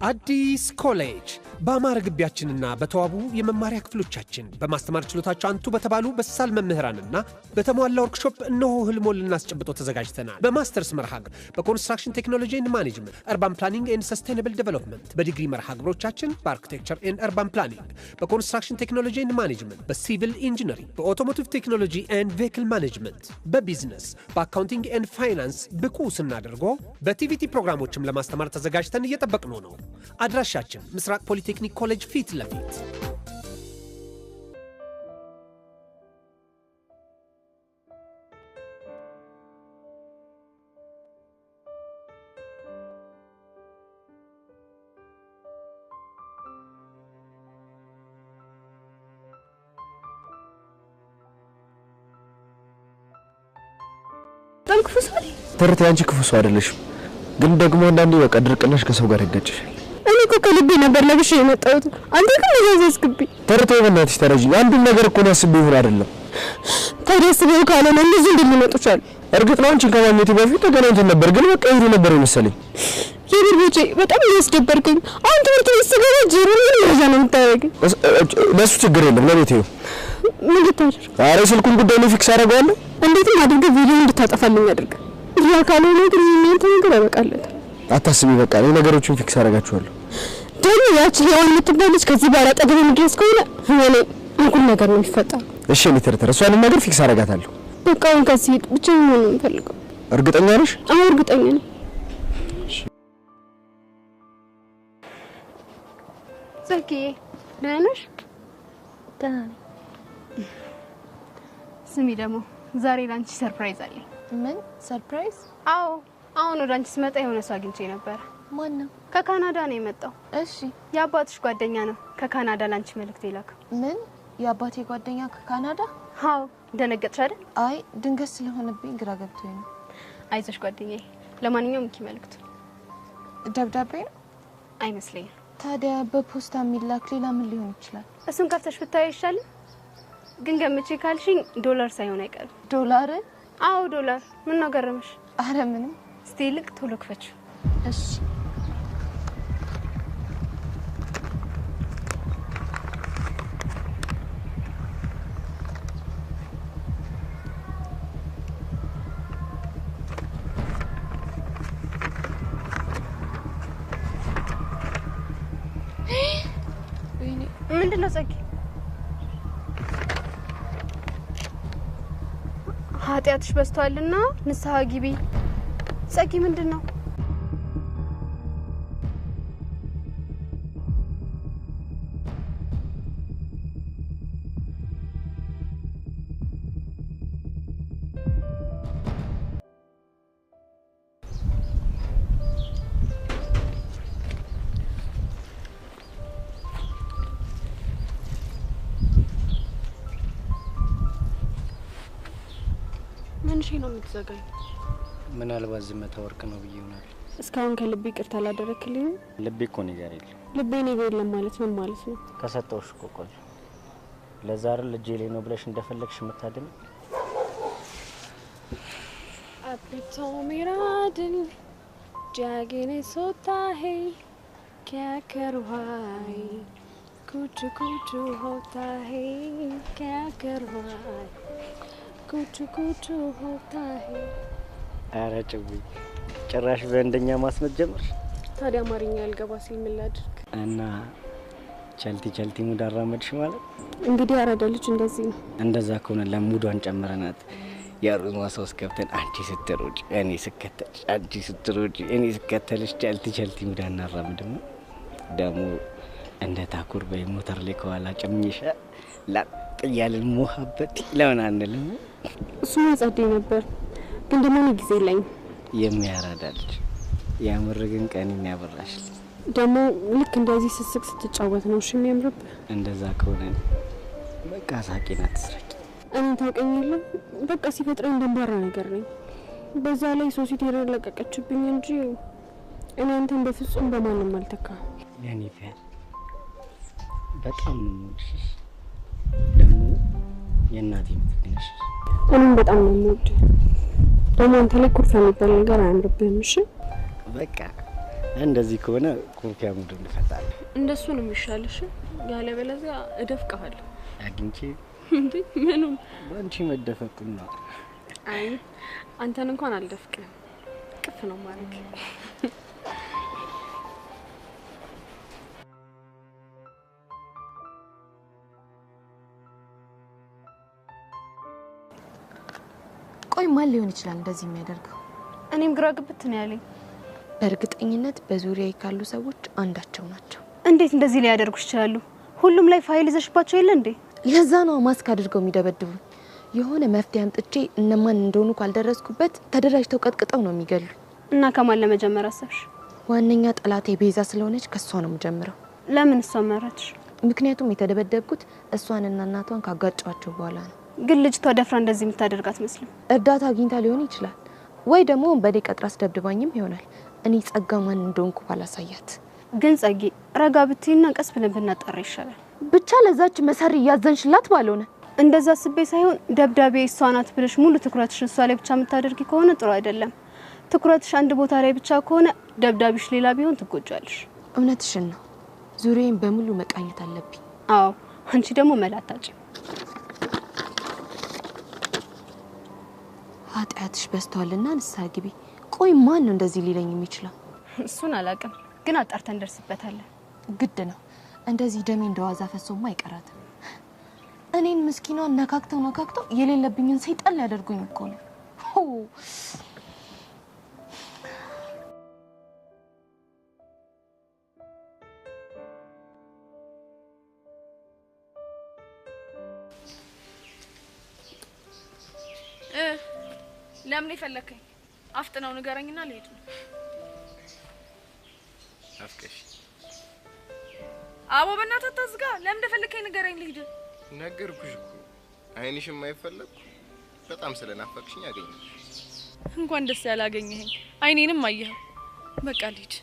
አዲስ ኮሌጅ በአማረ ግቢያችንና በተዋቡ የመማሪያ ክፍሎቻችን በማስተማር ችሎታቸው አንቱ በተባሉ በሳል መምህራንና በተሟላ ወርክሾፕ እነሆ ህልሞን ልናስጨብጦ ተዘጋጅተናል። በማስተርስ መርሃ ግብር በኮንስትራክሽን ቴክኖሎጂ ኤንድ ማኔጅመንት፣ አርባን ፕላኒንግ ኤንድ ሰስቴይነብል ዴቨሎፕመንት፣ በዲግሪ መርሃ ግብሮቻችን በአርኪቴክቸር ኤንድ አርባን ፕላኒንግ፣ በኮንስትራክሽን ቴክኖሎጂ ኤንድ ማኔጅመንት፣ በሲቪል ኢንጂነሪንግ፣ በኦቶሞቲቭ ቴክኖሎጂ ኤንድ ቬሂክል ማኔጅመንት፣ በቢዝነስ፣ በአካውንቲንግ ኤንድ ፋይናንስ ብቁ ስናደርጎ በቲቪቲ ፕሮግራሞችም ለማስተማር ተዘጋጅተን እየጠበቅነው ነው። አድራሻችን ምስራቅ ፖሊቴክኒክ ኮሌጅ ፊት ለፊት። ተርቴ አንቺ ክፉ ሰው አይደለሽም፣ ግን ደግሞ አንዳንዴ በቃ ድርቅናሽ ከሰው ጋር ይጋጭሻል። እኔ እኮ ከልቤ ነበር ለብሼ የመጣሁት። አንተ ግን ለዛዝክብኝ። ተርቴ በእናትሽ ተረጂ። አንዱን ነገር እኮ ነው አስቤው ይሁን አይደለም። ታዲያስበው ካልሆነ እንደዚህ እንደሚመጡሻል። እርግጥ ነው አንቺን ከማግኘቴ በፊት ተገናኝተን ነበር፣ ግን በቃ ይሄ ነበር የመሰለኝ። የብርቦቼ በጣም ያስደበርከኝ። አንተ ትምህርት ቤት ስገባ ጀሩ ምን ይዛ ነው የምታደርገኝ? ለሱ ችግር የለም ለቤቴ ነው። ምን ልታደርግ? ኧረ ስልኩን ጉዳይ ነው ፊክስ አደርገዋለሁ። እንዴትም አድርገህ ቪዲዮ እንድታጠፋልኝ አድርግ። ያ ካልሆነ ግን እናንተ ነገር ያበቃለት። አታስቢ፣ በቃ እኔ ነገሮችን ፊክስ አደርጋቸዋለሁ። ደግሞ ያቺ ሄዋን የምትባለች ከዚህ በኋላ ጠገብ ምድረስ ከሆነ ሆነ አንኩል ነገር ነው የሚፈጠረው። እሺ እኔ ተርተር እሷንም ነገር ፊክስ አደርጋታለሁ። በቃ አሁን ከዚህ ሂድ፣ ብቻዬን መሆን ነው የምፈልገው። እርግጠኛ ነሽ? አዎ እርግጠኛ ነኝ። ዘኪ ደህና ነሽ? ደህና ነኝ። ስሚ ደግሞ ዛሬ ላንቺ ሰርፕራይዝ አለኝ። ምን ሰርፕራይዝ? አዎ አሁን ወደ አንቺ ስመጣ የሆነ ሰው አግኝቼ ነበር። ማን ነው? ከካናዳ ነው የመጣው። እሺ የአባትሽ ጓደኛ ነው። ከካናዳ ላንቺ መልእክት ይላክ። ምን? የአባቴ ጓደኛ ከካናዳ? አዎ ደነገጥሽ አይደል? አይ ድንገት ስለሆነብኝ ግራ ገብቶኝ ነው። አይዞሽ ጓደኛዬ። ለማንኛውም እንኪ መልእክቱ። ደብዳቤ ነው? አይመስለኝም። ታዲያ በፖስታ የሚላክ ሌላ ምን ሊሆን ይችላል? እሱን ከፍተሽ ብታይ ይሻላል። ግን ገምቼ ካልሽኝ ዶላር ሳይሆን አይቀርም። ዶላር? አዎ ዶላር። ምን ነው ገረመሽ? አረ ምንም። እስቲ ልክ ቶሎ ክፈችው። እሺ ምንድነው ጸጊ? ኃጢአትሽ በዝቷልና ንስሐ ግቢ። ጸጊ ምንድነው? ምንሽ ነው የምትዘጋኝ? ምናልባት ዝምታ ወርቅ ነው ብዬ ይሆናል። እስካሁን ከልቤ ይቅርታ አላደረክልኝ? ልቤ እኮ ነው ጋር የለም። ልቤ ነው ጋር የለም ማለት ምን ማለት ነው? ከሰጠውሽ እኮ ቆይ ለዛሬ ልጄ ላይ ነው ብለሽ እንደፈለግሽ መታደም አፕቶ मेरा दिल जागने सोता है क्या करूँ हाय कुछ कुछ होता है क्या करूँ हाय कुछ कुछ होता है። አረ ጭውይ ጭራሽ በእንደኛ ማስመት ጀመር። ታዲያ አማርኛ ያልገባ ሲል ምን ላድርግ? እና ቸልቲ ሙድ አራመድሽ ማለት እንግዲህ አራዳ ልጅ እንደዚህ ነው። እንደዛ ከሆነ ለሙዷን ጨምረናት ያሩን ዋሳውስ ከብተን አንቺ ስትሮጪ እኔ ስከተልሽ አንቺ ስትሮጪ እኔ ስከተልሽ ቸልቲ ሙድ አናራምድም። ደሞ እንደ ታኩር በሞተር ላይ ከኋላ ጨምኝሽ ላጥ ያለን ሙሐበት ለምን አንልም? እሱ ማጸዴ ነበር ግን ደሞ ነው ጊዜ ላይ የሚያራዳልሽ ያምርግን ቀን የሚያበራሽ ደሞ ልክ እንደዚህ ስስቅ ስትጫወት ነው እሺ የሚያምርብ። እንደዛ ከሆነ በቃ ሳቂና ትስረቂ። እኔ ታውቀኛለህ በቃ ሲፈጥረኝ ደንባራ ነገር ነኝ። በዛ ላይ ሶሲቴር ለቀቀችብኝ እንጂ እኔ አንተን በፍጹም በማንም አልተካ። ያኔ ፈል በጣም ነው ደሞ የእናቴ ምትነሽ እኔም በጣም ነው የምወድ። ደግሞ አንተ ላይ ኩርፊያ የሚባል ነገር አያምርብህም። እሺ በቃ እንደዚህ ከሆነ ኩርፊያ ሙድ እንፈታለን። እንደሱ ነው የሚሻልሽ። ያለ በለዚያ እደፍቅሃለሁ። አግኝቼ እንዴ ምኑን? አንቺ መደፈቅና አይ አንተን እንኳን አልደፍቅም። ቅፍ ነው ማለት ቆይ ማን ሊሆን ይችላል እንደዚህ የሚያደርገው? እኔም ግራ ግብት ነው ያለኝ። በእርግጠኝነት በዙሪያዬ ካሉ ሰዎች አንዳቸው ናቸው። እንዴት እንደዚህ ሊያደርጉ ይችላሉ? ሁሉም ላይ ፋይል ይዘሽባቸው የለ እንዴ? ለዛ ነው ማስክ አድርገው የሚደበድቡኝ። የሆነ መፍትሄ አምጥቼ እነማን እንደሆኑ ካልደረስኩበት ተደራጅተው ቀጥቅጠው ነው የሚገሉ። እና ከማን ለመጀመር አሰብሽ? ዋነኛ ጠላቴ ቤዛ ስለሆነች ከሷ ነው የምጀምረው። ለምን እሷ መረጥሽ? ምክንያቱም የተደበደብኩት እሷንና እናቷን ካጋጫቸው በኋላ ነው። ግን ልጅቷ ደፍራ እንደዚህ የምታደርጋት መስለም። እርዳታ አግኝታ ሊሆን ይችላል ወይ ደግሞ በዴ ቀጥራ አስደብድባኝም ይሆናል። እኔ ጸጋ ማን እንደሆንኩ ባላሳያት። ግን ጸጊ ረጋ ብትይና ቀስ ብለን ብናጣራ ይሻላል። ብቻ ለዛች መሰሪ ያዘንሽላት ባልሆነ እንደዛ ስቤ ሳይሆን ደብዳቤ እሷ ናት ብለሽ ሙሉ ትኩረትሽን እሷ ላይ ብቻ የምታደርጊ ከሆነ ጥሩ አይደለም። ትኩረትሽ አንድ ቦታ ላይ ብቻ ከሆነ ደብዳቤሽ ሌላ ቢሆን ትጎጃለሽ። እውነትሽን ነው። ዙሪያዬን በሙሉ መቃኘት አለብኝ። አዎ አንቺ ደግሞ መላታጭ ኃጢአትሽ በዝቷልና ንስሐ ግቢ። ቆይ ማን ነው እንደዚህ ሊለኝ የሚችለው? እሱን አላውቅም፣ ግን አጣርተን እንደርስበታለን። ግድ ነው። እንደዚህ ደሜ እንደዋዛ ፈሶማ አይቀራትም። እኔን ምስኪኗን ነካክተው የሌለብኝን ሰይጣን ሊያደርጉኝ እኮ ነው። ለምን ይፈልከኝ? አፍጥነው ንገረኝና ልሄድ ነው። አፍቀሽ አቦ በእናትህ አታዝጋ። ለምን እንደፈለከኝ ንገረኝ ልሂድ። ነገርኩሽ እኮ አይንሽም አይፈለኩ። በጣም ስለናፈቅሽኝ አገኘሽ። እንኳን ደስ ያላገኘኸኝ። አይኔንም አየኸው። በቃ ልሂድ።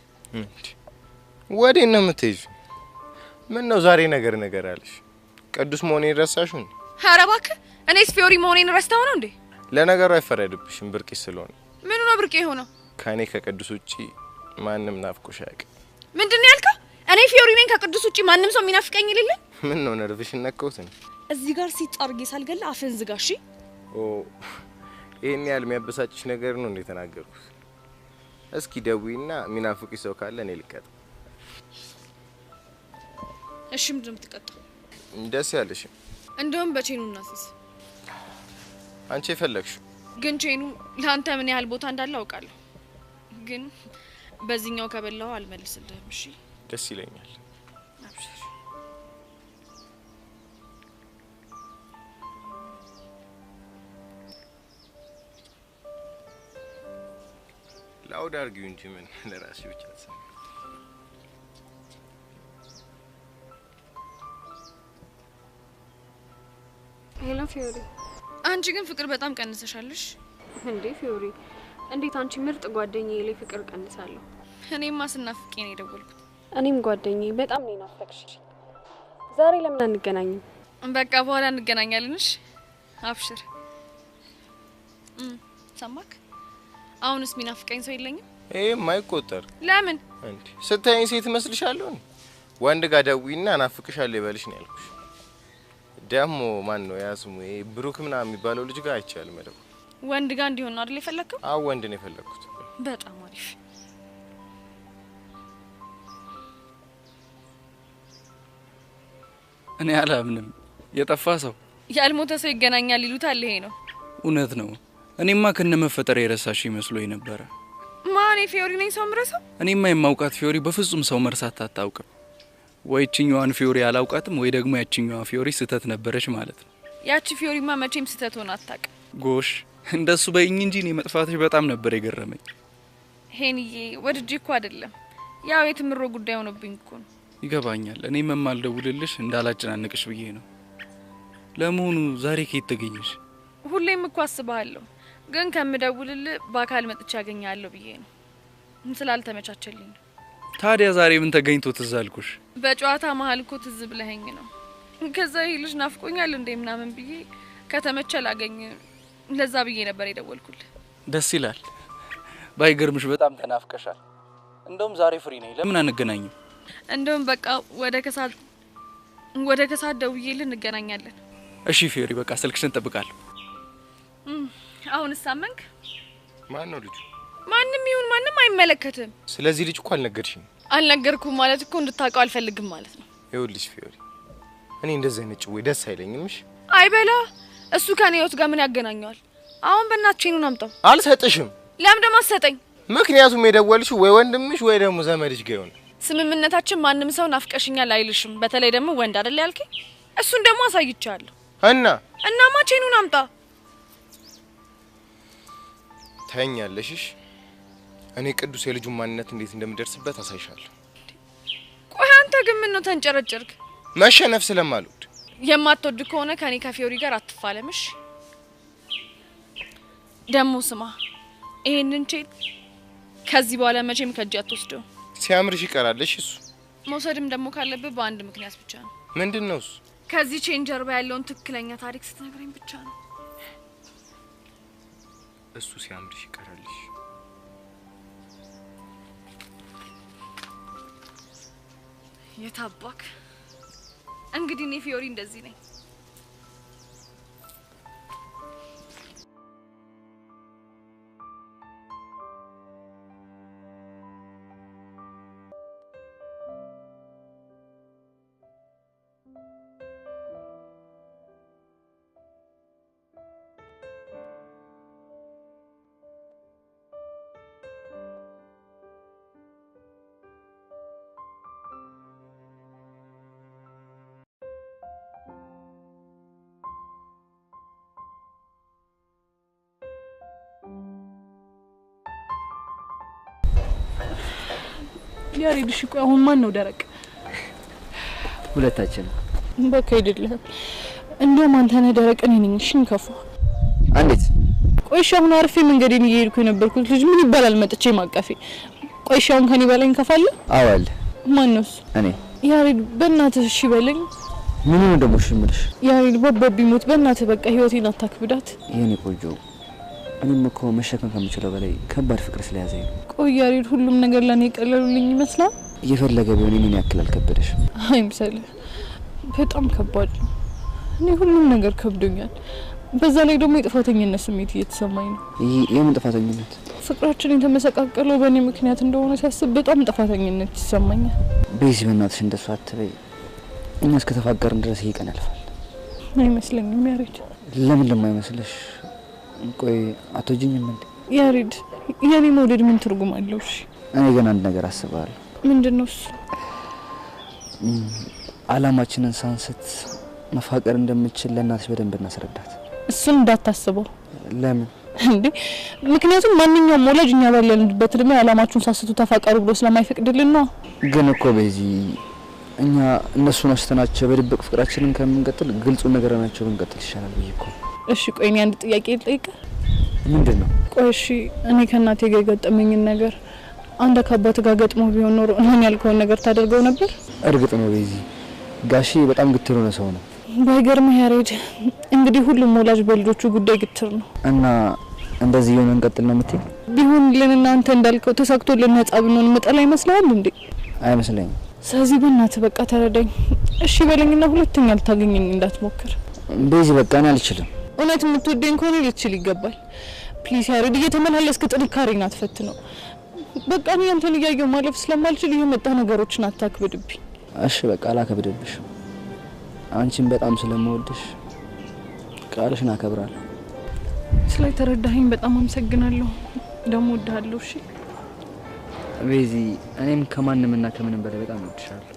ወዴት ነው የምትሄጂው? ምን ነው ዛሬ ነገር አለሽ? ቅዱስ መሆኔን ረሳሽው? ኧረ እባክህ እኔስ ፊዮሪ መሆኔን ረስተኸው ነው እንዴ? ለነገሩ አይፈረድብሽም ብርቅሽ ስለሆነ። ምኑ ነው ብርቄ ሆነው? ከኔ ከቅዱስ ውጪ ማንንም ናፍቆሽ አያውቅም። ምንድነው ያልከው? እኔ ፊዮሪ ነኝ ከቅዱስ ውጪ ማንንም ሰው የሚናፍቀኝ የሌለ? ምን ነው ነርቭሽን ነካውት? እዚህ ጋር ሲጣርጌ ሳልገላ አፍን ዝጋ እሺ? ይሄን ያህል የሚያበሳጭሽ ነገር ነው እንዴ ተናገርኩት? እስኪ ደውይና ሚናፍቅሽ ሰው ካለ እኔ ልቀጥ። እሺ ምንድነው የምትቀጣው? ደስ ያለሽ እንደውም በቼኑ እናስስ። አንቺ የፈለግሽ ግን ቼኑ ለአንተ ምን ያህል ቦታ እንዳለ አውቃለሁ። ግን በዚህኛው ከበላው አልመልስልህም እሺ? ደስ ይለኛል። አብሽር። ላውድ አድርጊው እንጂ ምን ለራስሽ ብቻ ተሰማ። ሄሎ ፊዮሪ። አንቺ ግን ፍቅር በጣም ቀንሰሻለሽ። እንዴ ፊዮሪ፣ እንዴት አንቺ ምርጥ ጓደኛዬ ላይ ፍቅር ቀንሳለሁ? እኔማ ስናፍቄ ነው የደወልኩት። እኔም ጓደኛዬ በጣም ነው ናፈቅሽ። ዛሬ ለምን አንገናኝም? በቃ በኋላ እንገናኛለንሽ። አብሽር። ሰማክ? አሁንስ ሚናፍቀኝ ሰው የለኝም? ማይቆጠር ለምን እንዴ? ስታይኝ ሴት መስልሻለሁ? ወንድ ጋር ደውይና ናፍቅሻለሁ ይበልሽ ነው ያልኩሽ። ደሞ ማን ነው ያስሙ? ብሩክ ምናምን የሚባለው ልጅ ጋር አይቻልም መደው። ወንድ ጋር እንዲሆን ነው አይደል የፈለከው? አዎ ወንድ ነው የፈለኩት። በጣም አሪፍ። እኔ አላምንም። የጠፋ ሰው ያልሞተ ሰው ይገናኛል ይሉታል። ይሄ ነው እውነት ነው። እኔማ ከነመፈጠር የረሳሽ ይመስሎኝ ነበር። ማን ፊዮሪ ነኝ ሰው ምረሰው? እኔማ የማውቃት ፊዮሪ በፍጹም ሰው መርሳት አታውቅም። ወይ እቺኛዋን ፊዮሪ አላውቃትም ወይ ደግሞ ያቺኛዋ ፊዮሪ ስተት ነበረች ማለት ነው። ያቺ ፊዮሪማ መቼም ስተት ሆነ አታውቅም። ጎሽ እንደሱ በእኝ እንጂ እኔ መጥፋትሽ በጣም ነበር የገረመኝ። ሄንዬ ወድጄ እኮ አይደለም ያው የትምሮ ጉዳይ ሆነብኝ እኮ ነው። ይገባኛል። እኔም የማልደውልልሽ እንዳላጨናንቅሽ ብዬ ነው። ለመሆኑ ዛሬ ከየት ተገኘሽ? ሁሌም እኮ አስባለሁ ግን ከምደውልልህ በአካል መጥቼ ያገኛለሁ ብዬ ነው። ስላልተመቻቸልኝ ነው። ታዲያ ዛሬ ምን ተገኝቶ ትዝ አልኩሽ? በጨዋታ መሀል እኮ ትዝ ብለኸኝ ነው። ከዛ ይልሽ ናፍቆኛል እንዴ ምናምን ብዬ ከተመቸ ላገኝ ለዛ ብዬ ነበር የደወልኩልህ። ደስ ይላል። ባይገርምሽ በጣም ተናፍቀሻል። እንደውም ዛሬ ፍሪ ነኝ። ለምን አንገናኝም? እንደውም በቃ ወደ ከሳት ደውዬልህ እንገናኛለን። እሺ ፊዮሪ፣ በቃ ስልክሽን እንጠብቃለሁ። አሁን ሳመንክ? ማን ነው ልጁ? ማንም ይሁን ማንም አይመለከትም። ስለዚህ ልጅ እኮ አልነገርሽኝ። አልነገርኩም ማለት እኮ እንድታውቀው አልፈልግም ማለት ነው። ይኸውልሽ ፊዮሪ፣ እኔ እንደዚህ አይነት ጭዌ ደስ አይለኝም። እሺ አይበላ። እሱ ከኔ ህይወት ጋር ምን ያገናኘዋል? አሁን በእናትሽ ነው አምጣው። አልሰጥሽም። ለምን ደሞ አትሰጠኝ? ምክንያቱም የደወልሽው ወይ ወንድምሽ ወይ ደግሞ ዘመድሽ ጋር ይሆናል። ስምምነታችን ማንም ሰው ናፍቀሽኛል አይልሽም። በተለይ ደግሞ ወንድ አይደል ያልከኝ? እሱን ደግሞ አሳይቻለሁ። እናማ ቼኑን አምጣ። ታኛለሽሽ። እኔ ቅዱስ የልጁን ማንነት እንዴት እንደምደርስበት አሳይሻለሁ። ቆይ አንተ ግን ምን ነው ተንጨረጨርክ? መሸነፍ ስለማልወድ። የማትወድ ከሆነ ከኔ ከፊዮሪ ጋር አትፋለምሽ። ደግሞ ስማ፣ ይሄንን ቼን ከዚህ በኋላ መቼም ከእጅ አትወስደው። ሲያምርሽ ይቀራልሽ። እሱ መውሰድም ደግሞ ካለብህ በአንድ ምክንያት ብቻ ነው። ምንድነው እሱ? ከዚህ ቼን ጀርባ ያለውን ትክክለኛ ታሪክ ስትነግረኝ ብቻ ነው። እሱ ሲያምርሽ ይቀራልሽ። የታባክ እንግዲህ እኔ ፊዮሪ እንደዚህ ነኝ። ያሬድሽ ቆይ አሁን ማን ነው ደረቅ? ሁለታችን። በቃ አይደለም እንደውም አንተ ነህ ደረቅ እኔ ነኝ። እሺ እንከፋ እንዴት? ቆይ አሁን አርፌ መንገዴን እየሄድኩ የነበርኩት ልጅ ምን ይባላል መጥቼ ማቀፌ? ቆይ አሁን ከኔ በላይ እንከፋለ? አዋል ማን ነው እሱ? እኔ። ያሬድ በእናትህ እሺ በለኝ። ምን ነው ደሞ እሺ የምልሽ? ያሬድ ባባቢ ሞት በእናትህ በቃ ህይወቴን አታክብዳት። የኔ ቆንጆ እኔም እኮ መሸከም ከምችለው በላይ ከባድ ፍቅር ስለያዘኝ ነው። ቆይ ያሬድ ሁሉም ነገር ለኔ ቀለሉልኝ ይመስላል? እየፈለገ ቢሆን እኔን ያክል አልከበደሽም። አይምሰልህ፣ በጣም ከባድ ነው። እኔ ሁሉም ነገር ከብዶኛል። በዛ ላይ ደግሞ የጥፋተኝነት ስሜት እየተሰማኝ ነው። የምን ጥፋተኝነት? ፍቅራችን የተመሰቃቀለው በእኔ ምክንያት እንደሆነ ሳስብ በጣም ጥፋተኝነት ይሰማኛል። በዚህ በእናትሽ እንደሱ አትበይ። እኛ እስከተፋቀርን ድረስ ይሄ ቀን ያልፋል። አይመስለኝም ያሬድ። ለምን ለማይመስልሽ? ቆይ አትወጂኝም እንዴ? ያሬድ የኔ መውደድ ምን ትርጉም አለው? እሺ እኔ ግን አንድ ነገር አስባለሁ። ምንድነው እሱ? አላማችንን ሳንስት መፋቀር እንደምንችል ለእናትሽ በደንብ እናስረዳት። እሱን እንዳታስበው። ለምን እንዴ? ምክንያቱም ማንኛውም ወላጅ እኛ ባለንበት እድሜ አላማችሁን ሳስቱ ተፋቀሩ ብሎ ስለማይፈቅድልን ነው። ግን እኮ በዚህ እኛ እነሱን አስተናቸው በድብቅ ፍቅራችንን ከምንቀጥል ግልጹን ነገር ናቸው ብንቀጥል ይሻላል ብዬ እኮ። እሺ ቆይ እኔ አንድ ጥያቄ ልጠይቅ። ምንድነው? ቆይ እሺ እኔ ከእናቴ ጋር ገጠመኝን ነገር አንተ ከአባት ጋር ገጥሞ ቢሆን ኖሮ እኔ ያልከውን ነገር ታደርገው ነበር? እርግጥ ነው በዚህ ጋሺ በጣም ግትር ነው ሰው ነው። ባይገርምህ ያሬድ እንግዲህ ሁሉም ወላጅ በልጆቹ ጉዳይ ግትር ነው። እና እንደዚህ የሆነ እንቀጥል ነው የምትይ? ቢሆን ለኔና አንተ እንዳልከው ተሳክቶልን ነጻ ብንሆን መጠላ ይመስላል እንዴ? አይመስለኝም። ስለዚህ በእናትህ በቃ ተረዳኝ እሺ በለኝና ሁለተኛ ልታገኘኝ እንዳትሞክር። በዚህ በቃ እኔ አልችልም። እውነት የምትወደኝ ከሆነ ልትችል ይገባል። ፕሊስ ያሬድ እየተመላለስክ ጥንካሬን አትፈትነው። በቃ እኔ አንተን እያየሁ ማለፍ ስለማልችል የመጣ ነገሮችን አታክብድብኝ። እሺ በቃ አላከብድብሽ። አንቺን በጣም ስለምወድሽ ቃልሽን አከብራለሁ። ስለተረዳኸኝ በጣም አመሰግናለሁ። ደግሞ እወድሃለሁ። እሺ ቤዚ፣ እኔም ከማንምና ከምንም በላይ በጣም እወድሻለሁ።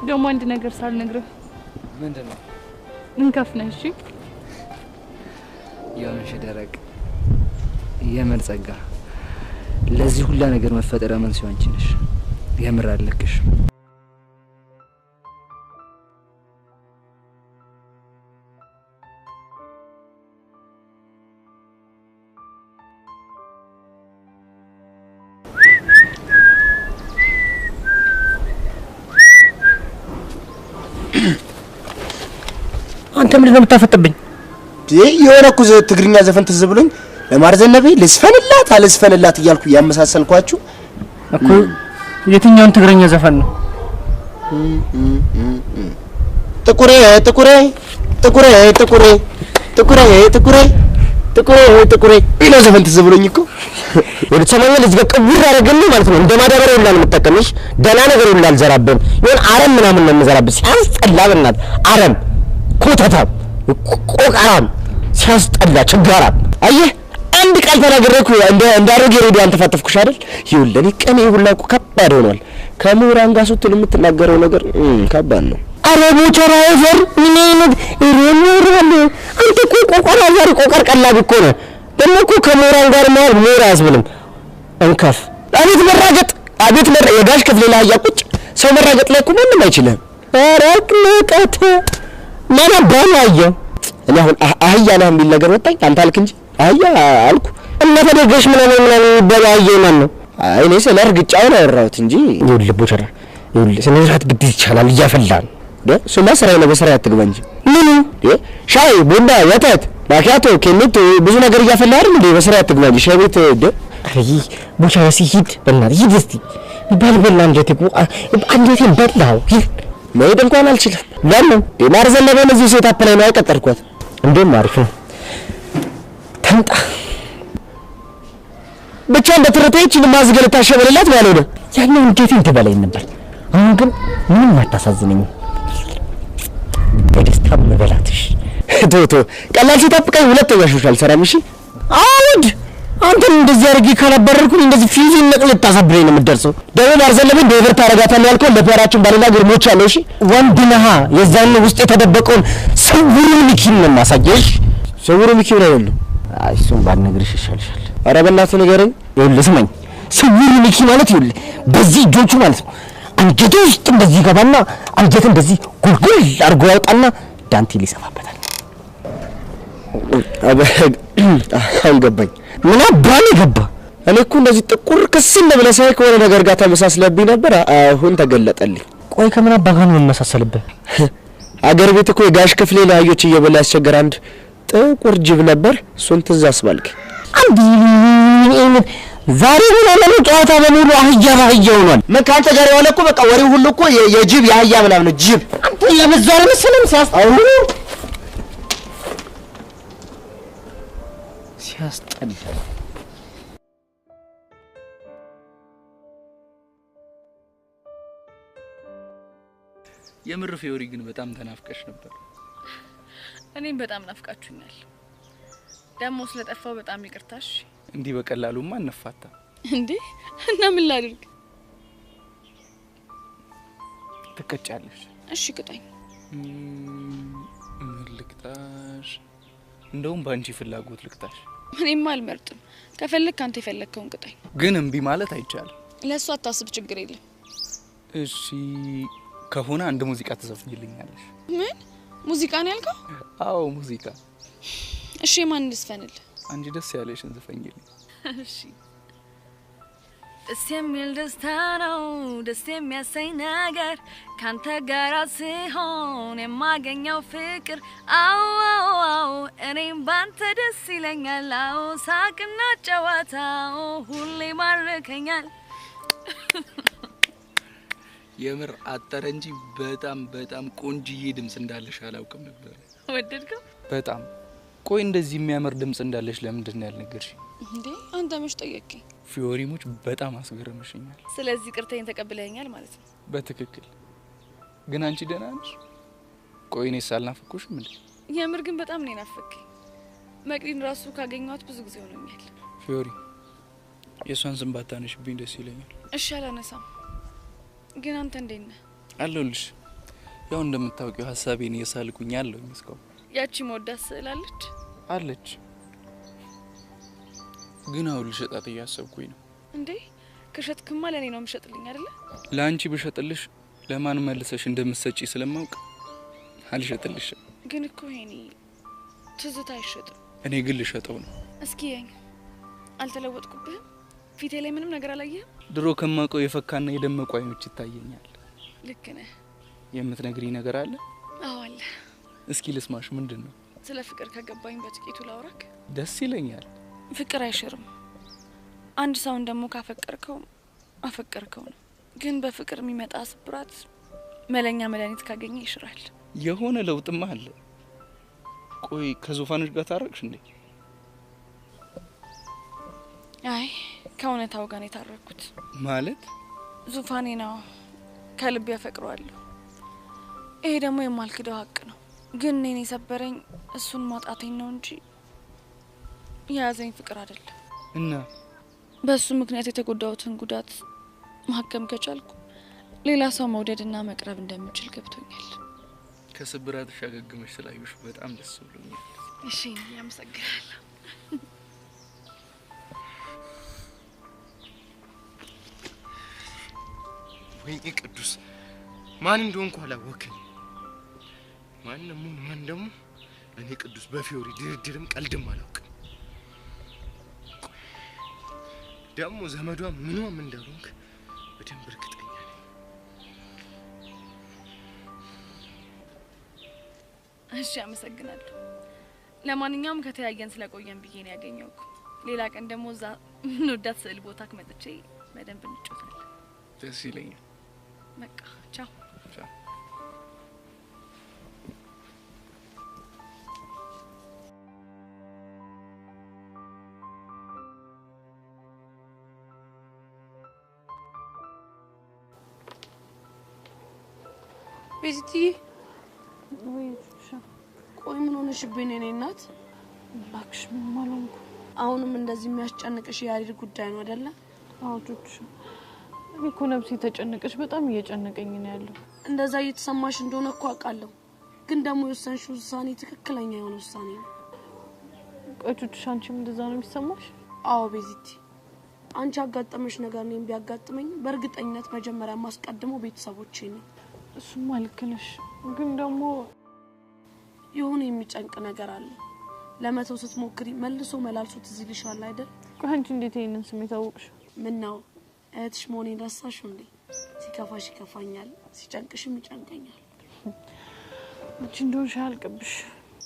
ደግሞ አንድ ነገር ሳልነግርህ። ምንድነው? እንከፍነህ። እሺ የሆነሽ ደረቅ የመልጸጋ ለዚህ ሁላ ነገር መፈጠር መንስኤው አንቺ ነሽ። የምር አለክሽ። አንተ ምንድን ነው የምታፈጥብኝ? የሆነ እኮ ትግርኛ ዘፈን ትዝ ብሎኝ ለማርዘነበ ልስፈንላት አልስፈንላት እያልኩ ያመሳሰልኳችሁ እኮ። የትኛውን ትግርኛ ዘፈን ነው? ጥቁሬ ጥቁሬ ጥቁሬ ጥቁሬ ጥቁሬ ጥቁሬ ጥቁሬ ጥቁሬ ይለው ዘፈን ትዝ ብሎኝ እኮ ወደ ሰማኛ ልጅ ቀብር ያደረገኝ ማለት ነው። እንደ ማዳበሪያ ሁላ ነው የምጠቀምሽ። ደህና ነገር ሁላ አልዘራብም። ይሁን አረም ምናምን ነው የምዘራብሽ። ሲያስጠላ በእናት አረም ኮተታም ቆቃራም ሲያስጠላ ችጋራም። አየህ አንድ ቃል ተናገርኩ እንደ አሮጌ ሬዲዮ አንተፋተፍኩሽ አይደል? ይኸውልህ እኔ ቀኔ ሁላ እኮ ከባድ ሆኗል። ከምሁራን ጋር ስትል የምትናገረው ነገር ከባድ ነው። አረቡ ተራይዘር ምን አይነት ይሮኛል? አንተ እኮ ቆቆራ ዛሬ ቆቀር ቀላብ እኮ ነው። ደግሞ እኮ ከምሁራን ጋር ማለት ሞራ ያስብልም እንከፍ አቤት መራገጥ አቤት የጋሽ ክፍሌ ላይ ያቁጭ ሰው መራገጥ ላይ እኮ ምንም አይችልም። አራቅ ለቀተ ማን ባላየው እኔ አሁን አህያ ነው የሚል ነገር ወጣኝ። አንተ አልክ እንጂ አህያ አልኩ እና ተደገሽ ምናምን በላየ ማን ነው? አይ እኔ ስለ እርግጫው ነው ያወራሁት እንጂ ይኸውልህ ቦቸራ ይኸውልህ ስነስርዓት ግድ ይቻላል እያፈላን ሱማ ስራ ነው በስራ ያትግባ እንጂ ምን ሻይ ቡና ወተት ማኪያቶ ከሚት ብዙ ነገር እያፈላ አይደል እንዴ? በስራ ያትግባ እንጂ ሻይ ቤት አይ ቦቸራ ሲሂድ በእናትህ ሂድ እስቲ ይባል አንጀቴ አንጀቴ በላው መሄድ እንኳን አልችልም። ለምን ማርዘነበ ነው እዚህ ሴት አፕላይ ነው ያቀጠርኳት። እንደውም አሪፍ ነው ተምጣ ብቻ እንደተረተች ማዝገለታ ሸበለላት ማለት ነው። ያለው እንዴት እንትበላይ ነበር። አሁን ግን ምንም አታሳዝነኝ። በደስታ መበላትሽ ቶቶ ቀላል ሲጣብቀኝ ሁለተኛ ሾሻል ሰራም። እሺ አውድ አንተ እንደዚህ አርጊ ካላበረርኩኝ እንደዚህ ፊዚን ነቅል ታሳብረኝ ነው የምትደርሰው። ደግሞ ማርዘነበ ዴቨር ታረጋታለህ ያልከው ለፈራችን ባለና ግርሞች አለው። እሺ ወንድ ነህ። የዛን ውስጥ የተደበቀውን ስውሩ ሚኪን ነው ማሳየሽ። ስውሩ ሚኪ ነው። አይ እሱን ባልነግርሽ ይሻልሻል። ኧረ በእናትህ ንገረኝ። ይኸውልህ ስማኝ፣ ስውሩ ሚኪ ማለት ይኸውልህ በዚህ እጆቹ ማለት ነው አንጀቱ ውስጥ እንደዚህ ገባና አንጀት እንደዚህ ጉልጉል አድርጎ ያወጣና ዳንቴል ይሰፋበታል። አሁን ገባኝ። ምን አባኔ ገባ። እኔ እኮ እንደዚህ ጥቁር ከስል ብለህ ሳይ ከሆነ ነገር ጋር ተመሳስለብኝ ነበር። አሁን ተገለጠልኝ። ቆይ ከምን አባ ጋር ነው መመሳሰልብህ? አገር ቤት እኮ የጋሽ ክፍሌ ላዮች እየበላ ያስቸገር አንድ ጥቁር ጅብ ነበር። እሱን ትዝ አስባልክ። አንድ ዛሬ ምን አለ ጨዋታ በሙሉ አህያ ባህያ ሆኗል። ምን ካንተ ጋር የሆነ እኮ በቃ ወሬው ሁሉ እኮ የጅብ የአህያ ምናምን ነው። ጅብ አንተ ያመዛው መሰለም ሲያስጠላ የምር ፊዮሪ ግን በጣም ተናፍቀሽ ነበር። እኔም በጣም ናፍቃችሁኛል። ደሞ ስለጠፋው በጣም ይቅርታሽ። እንዲህ በቀላሉማ አንፋታ እንዴ? እና ምን ላድርግ? ትቀጫለሽ። እሺ ቅጣኝ። ልቅጣሽ? እንደውም ባንቺ ፍላጎት ልቅጣሽ። እኔማ አልመርጥም። ከፈለክ አንተ የፈለከውን ቅጣኝ። ግን እምቢ ማለት አይቻልም። ለሱ አታስብ፣ ችግር የለም። እሺ ከሆነ አንድ ሙዚቃ ትዘፍኝልኛለሽ። ምን ሙዚቃ ነው ያልከው? አዎ ሙዚቃ። እሺ ማን እንስፈንል? አንቺ ደስ ያለሽን ዘፈኝልኝ። እሺ ደስ የሚል ደስታ ነው ደስ የሚያሰኝ ነገር ካንተ ጋር ሲሆን የማገኘው ፍቅር አው አው አው እኔም ባንተ ደስ ይለኛል። አው ሳቅና ጨዋታው ሁሌ ማርከኛል። የምር አጠረ እንጂ በጣም በጣም ቆንጂዬ ድምጽ እንዳለሽ አላውቅም ነበር። ወደድከው? በጣም ቆይ እንደዚህ የሚያምር ድምጽ እንዳለሽ ለምንድን ነው ያልነገርሽ? እንዴ አንተ መች ጠየቅከኝ? ፊዮሪሞች በጣም አስገርምሽኛል። ስለዚህ ቅርተኝ ተቀብለኛል ማለት ነው? በትክክል። ግን አንቺ ደህና ነሽ? ቆይ እኔስ አልናፈኩሽም እንዴ? የምር ግን በጣም ነው ናፈከኝ። መቅዲን ራሱ ካገኘኋት ብዙ ጊዜ ሆኖኛል። ፊዮሪ የሷን ስም ባታነሽብኝ ደስ ይለኛል። እሺ አላነሳም። ግን አንተ እንዴት ነህ? አለሁልሽ። ያው እንደምታውቂው ሐሳቤን የሳልኩኝ አለው እስካሁን። ያቺ መወዳት ስላለች አለች። ግን አሁን ልሸጣት እያሰብኩኝ ነው። እንዴ ከሸጥክማ ለኔ ነው የምሸጥልኝ አይደለ? ለአንቺ ብሸጥልሽ ለማን መልሰሽ እንደምትሰጪ ስለማውቅ አልሸጥልሽም። ግን እኮ ይሄኔ ትዝታ አይሸጥም። እኔ ግን ልሸጠው ነው። እስኪ ያኝ አልተለወጥኩብህም? ፊቴ ላይ ምንም ነገር አላየህም? ድሮ ከማውቀው የፈካና የደመቁ አይኖች ይታየኛል። ልክ ነህ። የምትነግሪኝ ነገር አለ? አዎ አለ። እስኪ ልስማሽ ምንድነው? ስለ ፍቅር ከገባኝ በጥቂቱ ላውራክ። ደስ ይለኛል። ፍቅር አይሽርም። አንድ ሰውን ደግሞ ካፈቀርከው አፈቀርከው ነው። ግን በፍቅር የሚመጣ ስብራት መለኛ መድኃኒት ካገኘ ይሽራል። የሆነ ለውጥማ አለ። ቆይ ከዙፋንሽ ጋር ታረቅሽ እንዴ? አይ ከእውነታው ጋር ነው የታረኩት። ማለት ዙፋኔ ነው ከልብ ያፈቅረዋለሁ። ይሄ ደግሞ የማልክደው ሀቅ ነው። ግን እኔን የሰበረኝ እሱን ማጣቴን ነው እንጂ የያዘኝ ፍቅር አይደለም። እና በሱ ምክንያት የተጎዳሁትን ጉዳት ማከም ከቻልኩ ሌላ ሰው መውደድና መቅረብ እንደምችል ገብቶኛል። ከስብራትሽ አገግመሽ ስላዩሽ በጣም ደስ ብሎኛል። እሺ ያመሰግናለሁ። ወይኔ ቅዱስ ማን እንደሆንኩ አላወቅኝ። ማን ደግሞ እኔ ቅዱስ በፊዮሪ ድርድርም ቀልድም አላውቅም። ደግሞ ዘመዷ ምንም እንዳልሆንክ በደንብ እርግጠኛ ነኝ። እሺ አመሰግናለሁ። ለማንኛውም ከተያየን ስለቆየን ብዬ ነው ያገኘውኩ። ሌላ ቀን ደግሞ እዛ እንወዳት ስዕል ቦታ ከመጥቼ በደንብ እንጫወታለን። ደስ ይለኛል። በቃ ቻው። ቻው። ቤቲ ቆይ ምን ሆነሽብኝ? እኔ እናት እባክሽ ምንም አልሆንኩም። አሁንም እንደዚህ የሚያስጨንቅሽ የያሬድ ጉዳይ ነው አይደለ? አዎ ቹቹ፣ እኔ እኮ ነፍሴ ተጨነቀሽ፣ በጣም እየጨነቀኝ ነው ያለው። እንደዛ እየተሰማሽ እንደሆነ እኮ አውቃለሁ፣ ግን ደግሞ የወሰንሽው ውሳኔ ትክክለኛ የሆነ ውሳኔ ነው። ቆይ ቹቹ፣ አንቺም እንደዛ ነው የሚሰማሽ? አዎ ቤቲ፣ አንቺ ያጋጠመሽ ነገር እኔም ቢያጋጥመኝ በእርግጠኝነት መጀመሪያ ማስቀድመው ቤተሰቦቼ ነው። እሱማ ልክ ነሽ፣ ግን ደግሞ የሆነ የሚጨንቅ ነገር አለ። ለመተው ስትሞክሪ መልሶ መላልሶ ትዝ ይልሻል አይደል? ቆይ አንቺ እንዴት ይሄንን ስሜት አወቅሽ? ምን ነው እህትሽ መሆኔን ረሳሽው እንዴ? ሲከፋሽ ይከፋኛል፣ ሲጨንቅሽም ይጨንቀኛል። አንቺ እንደሆንሽ አልቀብሽ።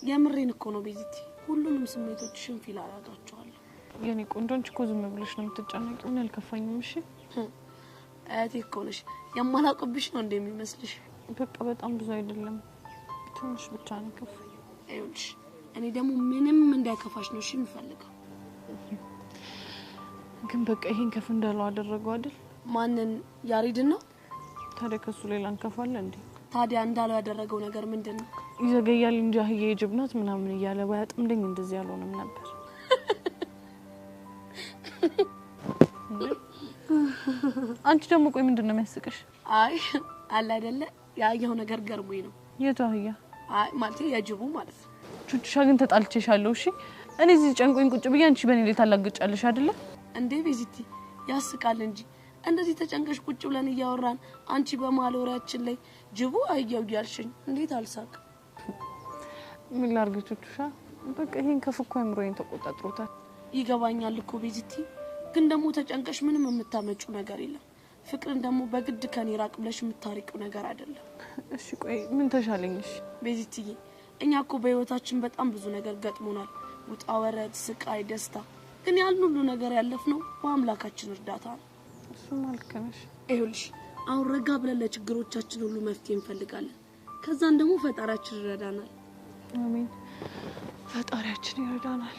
የምሬን እኮ ነው ቤቲ፣ ሁሉንም ስሜቶችሽን ፊል አደርጋቸዋለሁ። የኔ ቆንጆ፣ አንቺ እኮ ዝም ብለሽ ነው የምትጨነቂው። ምን አልከፋኝም። እሺ እህቴ እኮ ነሽ፣ የማላውቅብሽ ነው እንደሚመስልሽ። በቃ በጣም ብዙ አይደለም፣ ትንሽ ብቻ ነው ከፋኝ። አይውልሽ፣ እኔ ደግሞ ምንም እንዳይከፋሽ ነው እሺ የምፈልገው። ግን በቃ ይሄን ከፍ እንዳለው አደረገው አይደል? ማንን? ያሬድን ነው። ታዲያ ከሱ ሌላ እንከፋለን እንዴ? ታዲያ እንዳለው ያደረገው ነገር ምንድነው? ይዘገያል እንጂ አህዬ የጅብ ናት ምናምን እያለ ባያጥምደኝ እንደዚህ ያልሆነም ነበር። አንቺ ደግሞ ቆይ ምንድነው የሚያስቅሽ? አይ አለ አይደለ ያየው ነገር ገርሞኝ ነው። የቱ አህያ? አይ ማለት የጅቡ ማለት ነው። ቹቹሻ ግን ተጣልቼሻለሁ። እሺ እኔ እዚህ ጨንቆኝ ቁጭ ብዬ አንቺ በኔ ላይ ታላግጫለሽ አይደለ እንዴ? ቤዚቲ ያስቃል እንጂ እንደዚህ ተጨንቀሽ ቁጭ ብለን እያወራን አንቺ በማለወራችን ላይ ጅቡ አየው ያልሽኝ እንዴት አልሳቅ? ምን ላርግ ቹቹሻ? በቃ ይሄን ከፍኩ አምሮዬን ተቆጣጥሮታል። ይገባኛል እኮ ቤዚቲ፣ ግን ደግሞ ተጨንቀሽ ምንም የምታመጪው ነገር የለም። ፍቅርን ደግሞ በግድ ከኔ ራቅ ብለሽ የምታሪቂው ነገር አይደለም። እሺ ቆይ ምን ተሻለኝሽ? ቤዚቲዬ፣ እኛ እኮ በህይወታችን በጣም ብዙ ነገር ገጥሞናል። ውጣ ወረድ፣ ስቃይ፣ ደስታ። ግን ያን ሁሉ ነገር ያለፍነው በአምላካችን እርዳታ ነው። እሱም አልከነሽ። ይኸውልሽ አሁን ረጋ ብለን ለችግሮቻችን ሁሉ መፍትሄ እንፈልጋለን። ከዛን ደግሞ ፈጣሪያችን ይረዳናል። አሜን። ፈጣሪያችን ይረዳናል።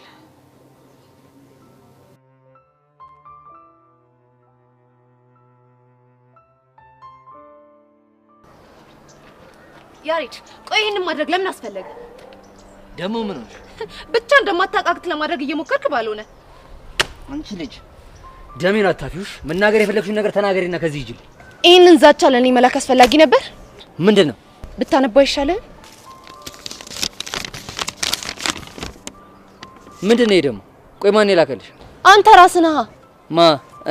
ያሬድ ቆይ ይሄንን ማድረግ ለምን አስፈለገ? ደሞ ምን ነው? ብቻ እንደማታቃቅት ለማድረግ እየሞከርክ ባልሆነ። አንቺ ልጅ ደሜን አታፊውሽ። መናገር የፈለግሽውን ነገር ተናገሪና ከዚህ ይጅል። ይሄንን ዛቻ ለኔ መላክ አስፈላጊ ነበር? ምንድነው? ብታነባው ይሻላል። ምንድነው ይሄ ደግሞ? ቆይ ማን ይላከልሽ? አንተ ራስህ ነህ። ማ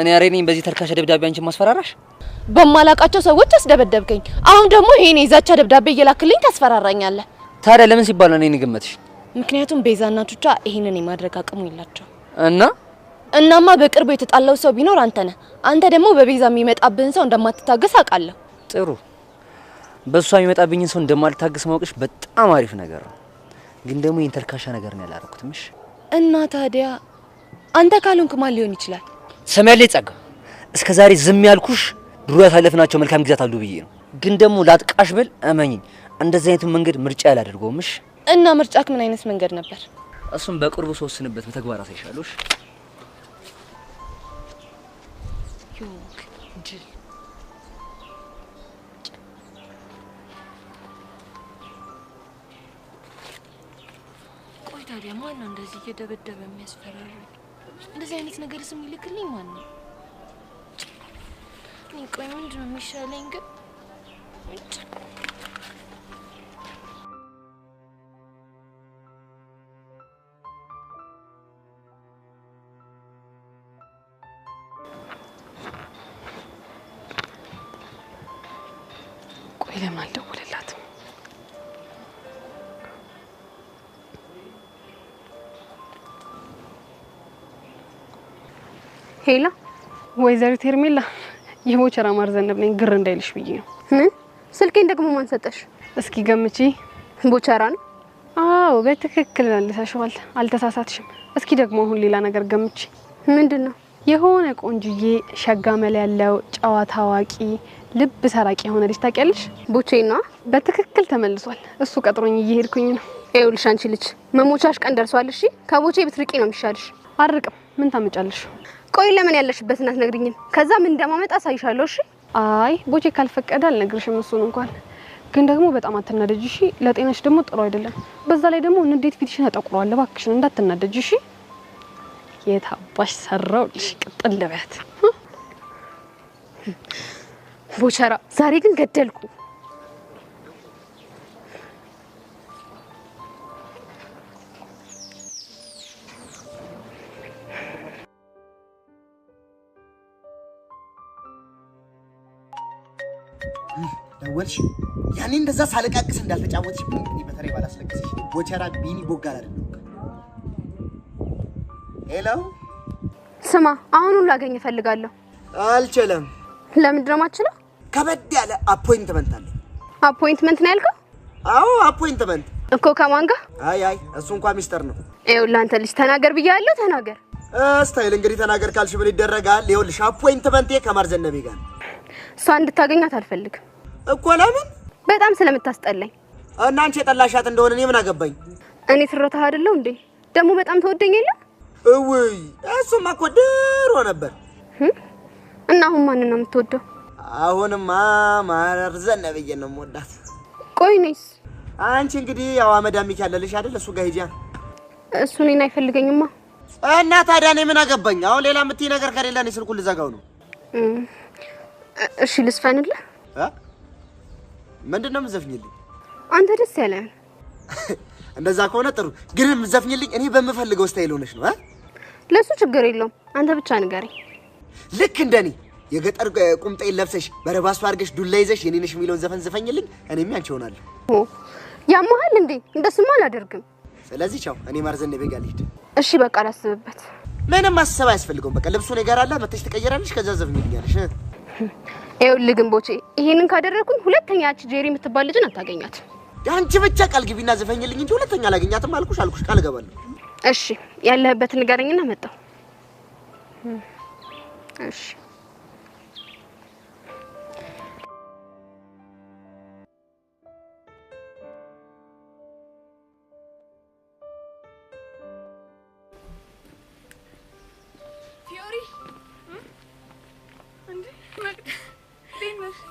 እኔ አሬኔን በዚህ ተልካሻ ደብዳቤ አንቺ ማስፈራራሽ? በማላቃቸው ሰዎች አስደበደብከኝ። አሁን ደግሞ ይሄን የዛቻ ደብዳቤ እየላክልኝ ታስፈራራኛለህ። ታዲያ ለምን ሲባል ነው እኔን ገመትሽ? ምክንያቱም ቤዛና ቹቻ ይሄንን የማድረግ አቅሙ የላቸው። እናማ በቅርቡ የተጣላው ሰው ቢኖር አንተ ነህ። አንተ ደግሞ በቤዛ የሚመጣብህን ሰው እንደማትታገስ አውቃለሁ። ጥሩ በሷ የሚመጣብኝን ሰው እንደማልታገስ ማወቅሽ በጣም አሪፍ ነገር ነው። ግን ደግሞ ኢንተርካሻ ነገር ነው ያላረኩትም። እሺ እና ታዲያ አንተ ካልሆንክ ማን ሊሆን ይችላል? ሰማያለይ ጸጋ፣ እስከዛሬ ዝም ያልኩሽ ድሮ ያሳለፍናቸው መልካም ጊዜያት አሉ ብዬ ነው። ግን ደግሞ ላጥቃሽ ብል እመኚኝ እንደዚህ አይነቱ መንገድ ምርጫ ያላደርገውም። እሺ እና ምርጫክ ምን አይነት መንገድ ነበር? እሱም በቅርቡ ተወስንበት በተግባር አሳይሻለሁ። እሺ ቆይ ታዲያ ማን ነው እንደዚህ እየደበደበ የሚያስፈራራኝ? እንደዚህ አይነት ነገር ስም ይልክልኝ ማን ነው? ቆይ ምንድን ነው የሚሻለኝ ግን? ቆይ ለምን አልደወለላትም? ሄላ ወይዘሪት ሄርሜላ የቦቸራ ማርዘነብ ነኝ። ግር እንዳይልሽ ብዬ ነው። ምን ስልኬን ደግሞ ማን ሰጠሽ? እስኪ ገምቺ። ቦቸራ ነው? አዎ በትክክል መልሰሽዋል፣ አልተሳሳትሽም። እስኪ ደግሞ አሁን ሌላ ነገር ገምቺ። ምንድነው? የሆነ ቆንጅዬ ሸጋ መለ ያለው ጨዋ ታዋቂ ልብ ሰራቂ የሆነ ልጅ ታውቂያለሽ? ቦቼ ነው። በትክክል ተመልሷል። እሱ ቀጥሮኝ እየሄድኩኝ ነው። ይኸውልሽ አንቺ ልጅ መሞቻሽ ቀን ደርሷል። እሺ ከቦቼ ብትርቂ ነው የሚሻልሽ። አርቅም። ምን ታመጫለሽ? ቆይ ለምን ያለሽበትን አትነግሪኝም? ከዛ ምን እንደማመጣ አሳይሻለሁ። እሺ አይ ቦቼ ካልፈቀደ አልነግርሽም። እሱን እንኳን ግን ደግሞ በጣም አትናደጂ እሺ። ለጤናሽ ደግሞ ጥሩ አይደለም። በዛ ላይ ደግሞ እንዴት ፊትሽን ያጠቁረዋል። እባክሽን እንዳትናደጂ እሺ። የታባሽ ሰራውልሽ ቅጥል ለበት ቦቸራ ዛሬ ግን ገደልኩ። ደወልሽ? ያኔ እንደዛ ሳለቃቅስ እንዳልተጫወትሽብኝ እኔ በተለይ ባላስለቅስሽ ቦቸራ ቢኒ ቦጋላ አይደለም። ሄሎ ስማ፣ አሁኑን ላገኝ እፈልጋለሁ። አልችልም። ለምንድን ነው የማትችለው? ከበድ ያለ አፖይንትመንት አለኝ። አፖይንትመንት ነው ያልከው? አዎ አፖይንትመንት እኮ ከማን ጋር? አይ እሱ እንኳን ሚስጥር ነው። ይኸውልህ አንተ ልጅ ተናገር ብያለሁ፣ ተናገር። ስታይል እንግዲህ ተናገር ካልሽ ምን ይደረጋል? ይኸውልሽ አፖይንትመንቴ ከማርዘነቤ ጋር ነው። እሷ እንድታገኛት አልፈልግም እኮ። ለምን? በጣም ስለምታስጠላኝ። እና አንቺ የጠላሻት እንደሆነ እኔ ምን አገባኝ? እኔ ትረታህ አይደለው እንዴ? ደግሞ በጣም ተወደኝ የለ? እውይ እሱማ እኮ ድሮ ነበር። እና አሁን ማንን ነው የምትወደው? አሁንማ ማርዘነቤን ነው የምወዳት። ቆይ ነይስ አንቺ እንግዲህ ያው አመዳም ይካለልሽ አይደል? እሱ ጋር ሂጂ። እሱ እኔን አይፈልገኝማ። እና ታዲያ እኔ ምን አገባኝ? አሁን ሌላ የምትይ ነገር ከሌለ እኔ ስልኩን ልዘጋው ነው። እሺ ልስፈንልህ? ምንድነው የምትዘፍኝልኝ? አንተ ደስ ያለህ። እንደዛ ከሆነ ጥሩ። ግን የምትዘፍኝልኝ እኔ በምፈልገው ስታይል ሆነሽ ነው? ለሱ ችግር የለውም። አንተ ብቻ ንገረኝ። ልክ እንደኔ የገጠር ቁምጣዬን ለብሰሽ በረባሱ አድርገሽ ዱላ ይዘሽ የኔ ነሽ የሚለውን ዘፈን ዘፈኝልኝ። እኔም ያንቺ ሆናለሁ። ያማሃል እንዴ? እንደሱማ አላደርግም። ስለዚህ ቻው፣ እኔ ማርዘነቤ ጋር ልሂድ። እሺ በቃ አላስብበት። ምንም ማሰብ አያስፈልገውም። በቃ ልብሱ እኔ ጋር አለ፣ መተሽ ትቀየራለሽ፣ ከዛ ዘፍኝልኛለሽ። ይኸውልህ ግን ቦቼ ይሄንን ካደረኩኝ ሁለተኛ ያቺ ጄሪ የምትባል ልጅን አታገኛትም። አንቺ ብቻ ቃል ግቢና ዘፈኝልኝ እንጂ ሁለተኛ አላገኛትም። አልኩሽ ቃል እገባለሁ። እሺ ያለህበትን ንገረኝና መጣሁ። እሺ ፊዮሪ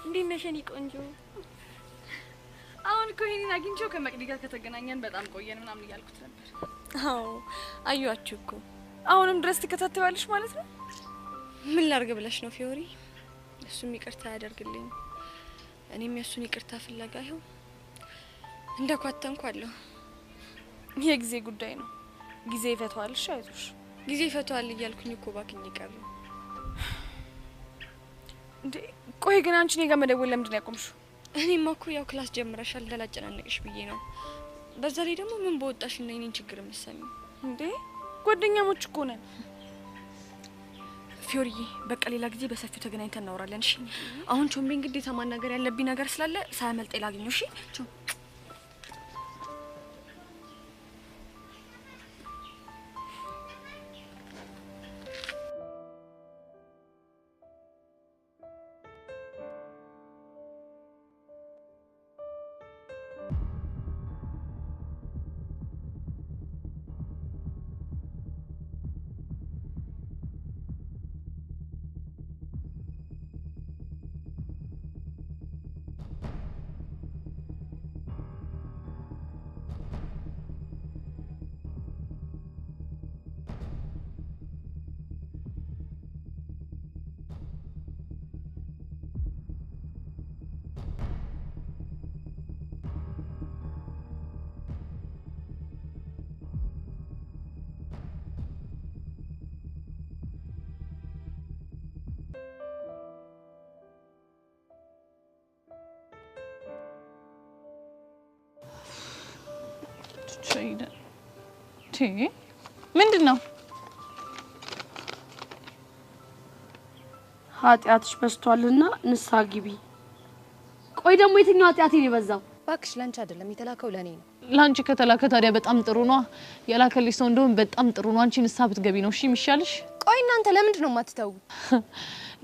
እንዴት ነሽ የኔ ቆንጆ? አሁን እኮ ይሄንን አግኝቼው ከመቅዲ ጋር ከተገናኘን በጣም ቆየን ምናምን እያልኩት ነበር። አዎ አዩአችሁ እኮ። አሁንም ድረስ ትከታተያለሽ ማለት ነው? ምን ላርግ ብለሽ ነው ፊዮሪ? እሱም ይቅርታ ያደርግልኝ፣ እኔም የሱን ይቅርታ ፍለጋ ይኸው እንደኳተንኩ አለሁ። የጊዜ ጉዳይ ነው፣ ጊዜ ይፈታዋል። እሺ አይዞሽ፣ ጊዜ ይፈታዋል እያልኩኝ እኮ ባክኝ ይቀርም እንዴ። ቆይ ግን አንቺ እኔ ጋር መደወል ለምንድን ነው ያቆምሽው? እኔማ እኮ ያው ክላስ ጀምረሻል እንዳላጨናነቅሽ ብዬ ነው። በዛ ላይ ደግሞ ምን በወጣሽ እና የኔን ችግር የምትሰሚው እንዴ? ጓደኛሞች እኮ ነን። ፊዮሪ በቃ ሌላ ጊዜ በሰፊው ተገናኝተን እናወራለን እሺ አሁን ቾምቤን ግዴታ ማናገር ያለብኝ ነገር ስላለ ሳያመልጥ ላግኘው እሺ ቾም ሸይደ ምንድነው ኃጢአትሽ በስቷልና ንስሐ ግቢ ቆይ ደግሞ የትኛው ኃጢአት ይበዛው ባክሽ ላንቺ አይደለም የተላከው ለኔ ነው ላንቺ ከተላከ ታዲያ በጣም ጥሩ ነው ያላከልሽ ሰው እንደውም በጣም ጥሩ ነው አንቺ ንስሐ ብትገቢ ነው እሺ የሚሻልሽ ቆይ እናንተ ለምንድን ነው የማትተው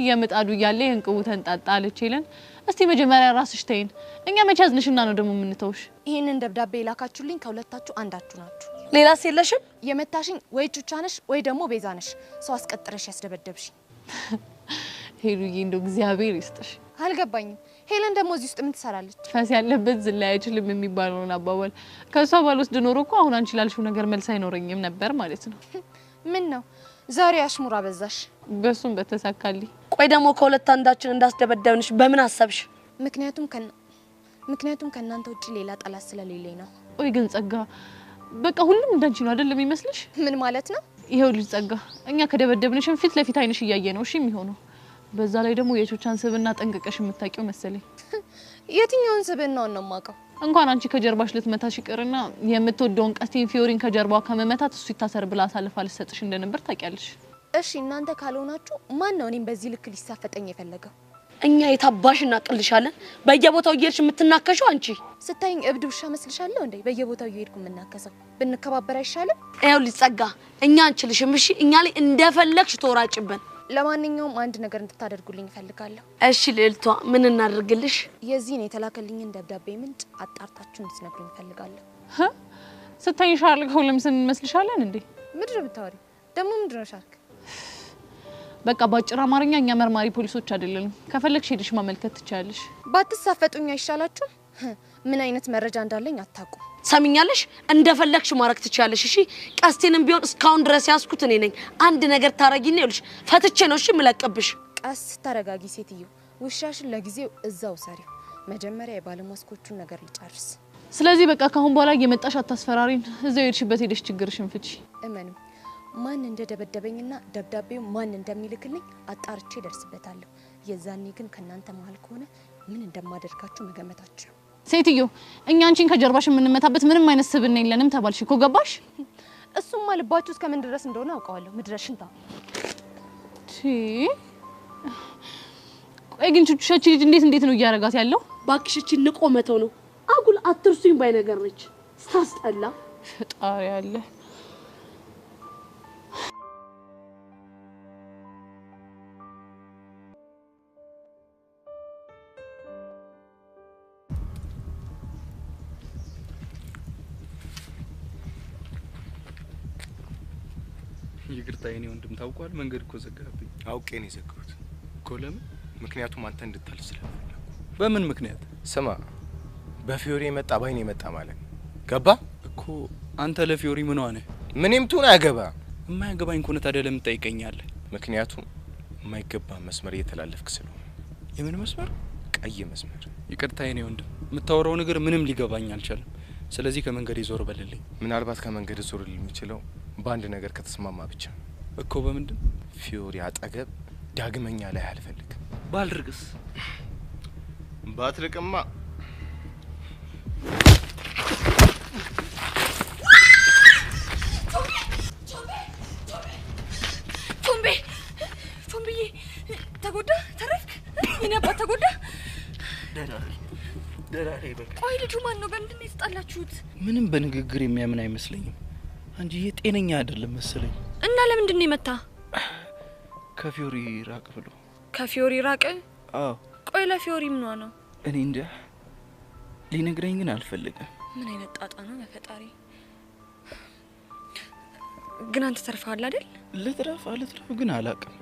የምጣዱ ያለ እንቅቡ ተንጣጣ አለች ይለን እስቲ መጀመሪያ ራስሽ ተይን እኛ መቻዝንሽና ነው ደግሞ የምንተውሽ ይሄንን ደብዳቤ ላካችሁልኝ ከሁለታችሁ አንዳችሁ ናችሁ ሌላስ የለሽም የመታሽኝ ወይ ቹቻነሽ ወይ ደግሞ ቤዛነሽ ሰው አስቀጥረሽ ያስደበደብሽ ሄሉዬ እንደው እግዚአብሔር ይስጥሽ አልገባኝም ሄለን ደግሞ እዚህ ውስጥ ምን ትሰራለች ፈስ ያለበት ዝላይ አይችልም የሚባለውን አባባል ከሷ ባልወስድ ኖሮ እኮ አሁን አንቺ ላልሽው ነገር መልስ አይኖርኝም ነበር ማለት ነው ምን ነው ዛሬ አሽሙራ በዛሽ በሱም በተሳካልኝ ቆይ ደግሞ ከሁለት አንዳችን እንዳስደበደብንሽ በምን አሰብሽ ምክንያቱም ከናንተ ውጪ ሌላ ጠላት ስለሌለኝ ነው ወይ ግን ጸጋ በቃ ሁሉም እንዳንቺ ነው አይደለም ይመስልሽ ምን ማለት ነው ይሄው ልጅ ጸጋ እኛ ከደበደብንሽም ፊት ለፊት አይንሽ እያየ ነው እሺ የሚሆነው በዛ ላይ ደግሞ የቾቻን ስብና ጠንቅቀሽ የምታውቂው መሰለኝ የትኛውን ስብናውን ነው የማውቀው እንኳን አንቺ ከጀርባሽ ልትመታሽ ይቀርና የምትወደውን ቀስቲን ፊዮሪን ከጀርባው ከመመታት እሱ ይታሰር ብላ አሳልፋ ልትሰጥሽ እንደነበር ታውቂያለሽ እሺ እናንተ ካልሆናችሁ ማን ነው እኔን በዚህ ልክ ሊሳፈጠኝ የፈለገው እኛ የታባሽ እናቀልሻለን በየቦታው እየሄድሽ የምትናከሽው አንቺ ስታይኝ እብድ ውሻ መስልሻለሁ እንዴ በየቦታው እየሄድኩ የምናከሰው ብንከባበር አይሻልም ይኸው ሊጸጋ እኛ አንችልሽም እሺ እኛ ላይ እንደፈለግሽ ተወራጭበን ለማንኛውም አንድ ነገር እንድታደርጉልኝ ፈልጋለሁ እሺ ልልቷ ምን እናደርግልሽ የዚህን የተላከልኝን ደብዳቤ ምንጭ አጣርታችሁ እንድትነግሩኝ ፈልጋለሁ ስታይኝ ሻርክ ሁሉም ስን መስልሻለን እንዴ ምድር ብታወሪ ደግሞ ምንድነው ሻርክ በቃ ባጭር አማርኛ እኛ መርማሪ ፖሊሶች አይደለንም ከፈለግሽ ሄድሽ ማመልከት ትቻለሽ ባትሳፈጡኝ አይሻላችሁ ምን አይነት መረጃ እንዳለኝ አታውቁ ሰሚኛለሽ እንደፈለግሽ ማረክ ትቻለሽ እሺ ቀስቴንም ቢሆን እስካሁን ድረስ ያስኩት እኔ ነኝ አንድ ነገር ታረጊኝ ይልሽ ፈትቼ ነው እሺ ምለቀብሽ ቀስ ተረጋጊ ሴትዮ ውሻሽን ለጊዜው እዛው ሰሪው መጀመሪያ የባለማስኮቹን ነገር ልጨርስ ስለዚህ በቃ ካሁን በኋላ እየመጣሽ አታስፈራሪን እዛው ሄድሽበት ሄደሽ ችግርሽን ፍቺ እመኑ ማን እንደደበደበኝና ደብዳቤው ማን እንደሚልክልኝ አጣርቼ ደርስበታለሁ የዛኔ ግን ከናንተ መሃል ከሆነ ምን እንደማደርጋችሁ መገመታችሁ ሴትዮ እኛ አንቺን ከጀርባሽ የምንመታበት ምንም አይነት ስብና የለንም ተባልሽ እኮ ገባሽ እሱማ ልባችሁ እስከ ምን ድረስ እንደሆነ አውቀዋለሁ ምድረሽንታ ቆይ ግን ቹቹሻቺ ልጅ እንዴት ነው እያረጋት ያለው ባክሽቺ ንቆ መተው ነው አጉል አትርሱኝ ባይ ነገር ነች ስታስጠላ ፈጣሪ ያለ ይቅርታ የኔ ወንድም ታውቋል መንገድ እኮ ዘጋብኝ አውቄ ነው የዘጋሁት እኮ ለምን ምክንያቱም አንተ እንድታል ስለፈለኩ በምን ምክንያት ስማ በፊዮሪ የመጣ ባይኔ የመጣ ማለት ገባ እኮ አንተ ለፊዮሪ ምን ሆነ ምንም ቱን አገባ የማያገባኝ ከሆነ ታዲያ ለምን ትጠይቀኛለህ ምክንያቱም የማይገባ መስመር እየተላለፍክ ስለሆነ የምን መስመር ቀይ መስመር ይቅርታ የኔ ወንድም የምታወራው ነገር ምንም ሊገባኝ አልቻለም ስለዚህ ከመንገድ ይዞር በልልኝ ምናልባት ከመንገድ ዞር የሚችለው በአንድ ነገር ከተስማማ ብቻ እኮ በምንድን ፊዮሪ አጠገብ ዳግመኛ ላይ አልፈልግም ባልርቅስ ባትርቅማ ቶምቤ ደራሬ በቃ ቆይ ልጁ ማን ነው? በምንድን ነው የተጣላችሁት? ምንም በንግግር የሚያምን አይመስለኝም። አንቺዬ ጤነኛ አይደለም መሰለኝ። እና ለምንድን ነው የመታ? ከፊዮሪ ራቅ ብሎ። ከፊዮሪ ራቅ? አዎ። ቆይ ለፊዮሪ ምን ነው? እኔ እንጃ ሊነግረኝ ግን አልፈልግም። ምን አይነት ጣጣ ነው በፈጣሪ። ግን አንተ ተርፈሃል አይደል? ልትረፍ ግን አላውቅም።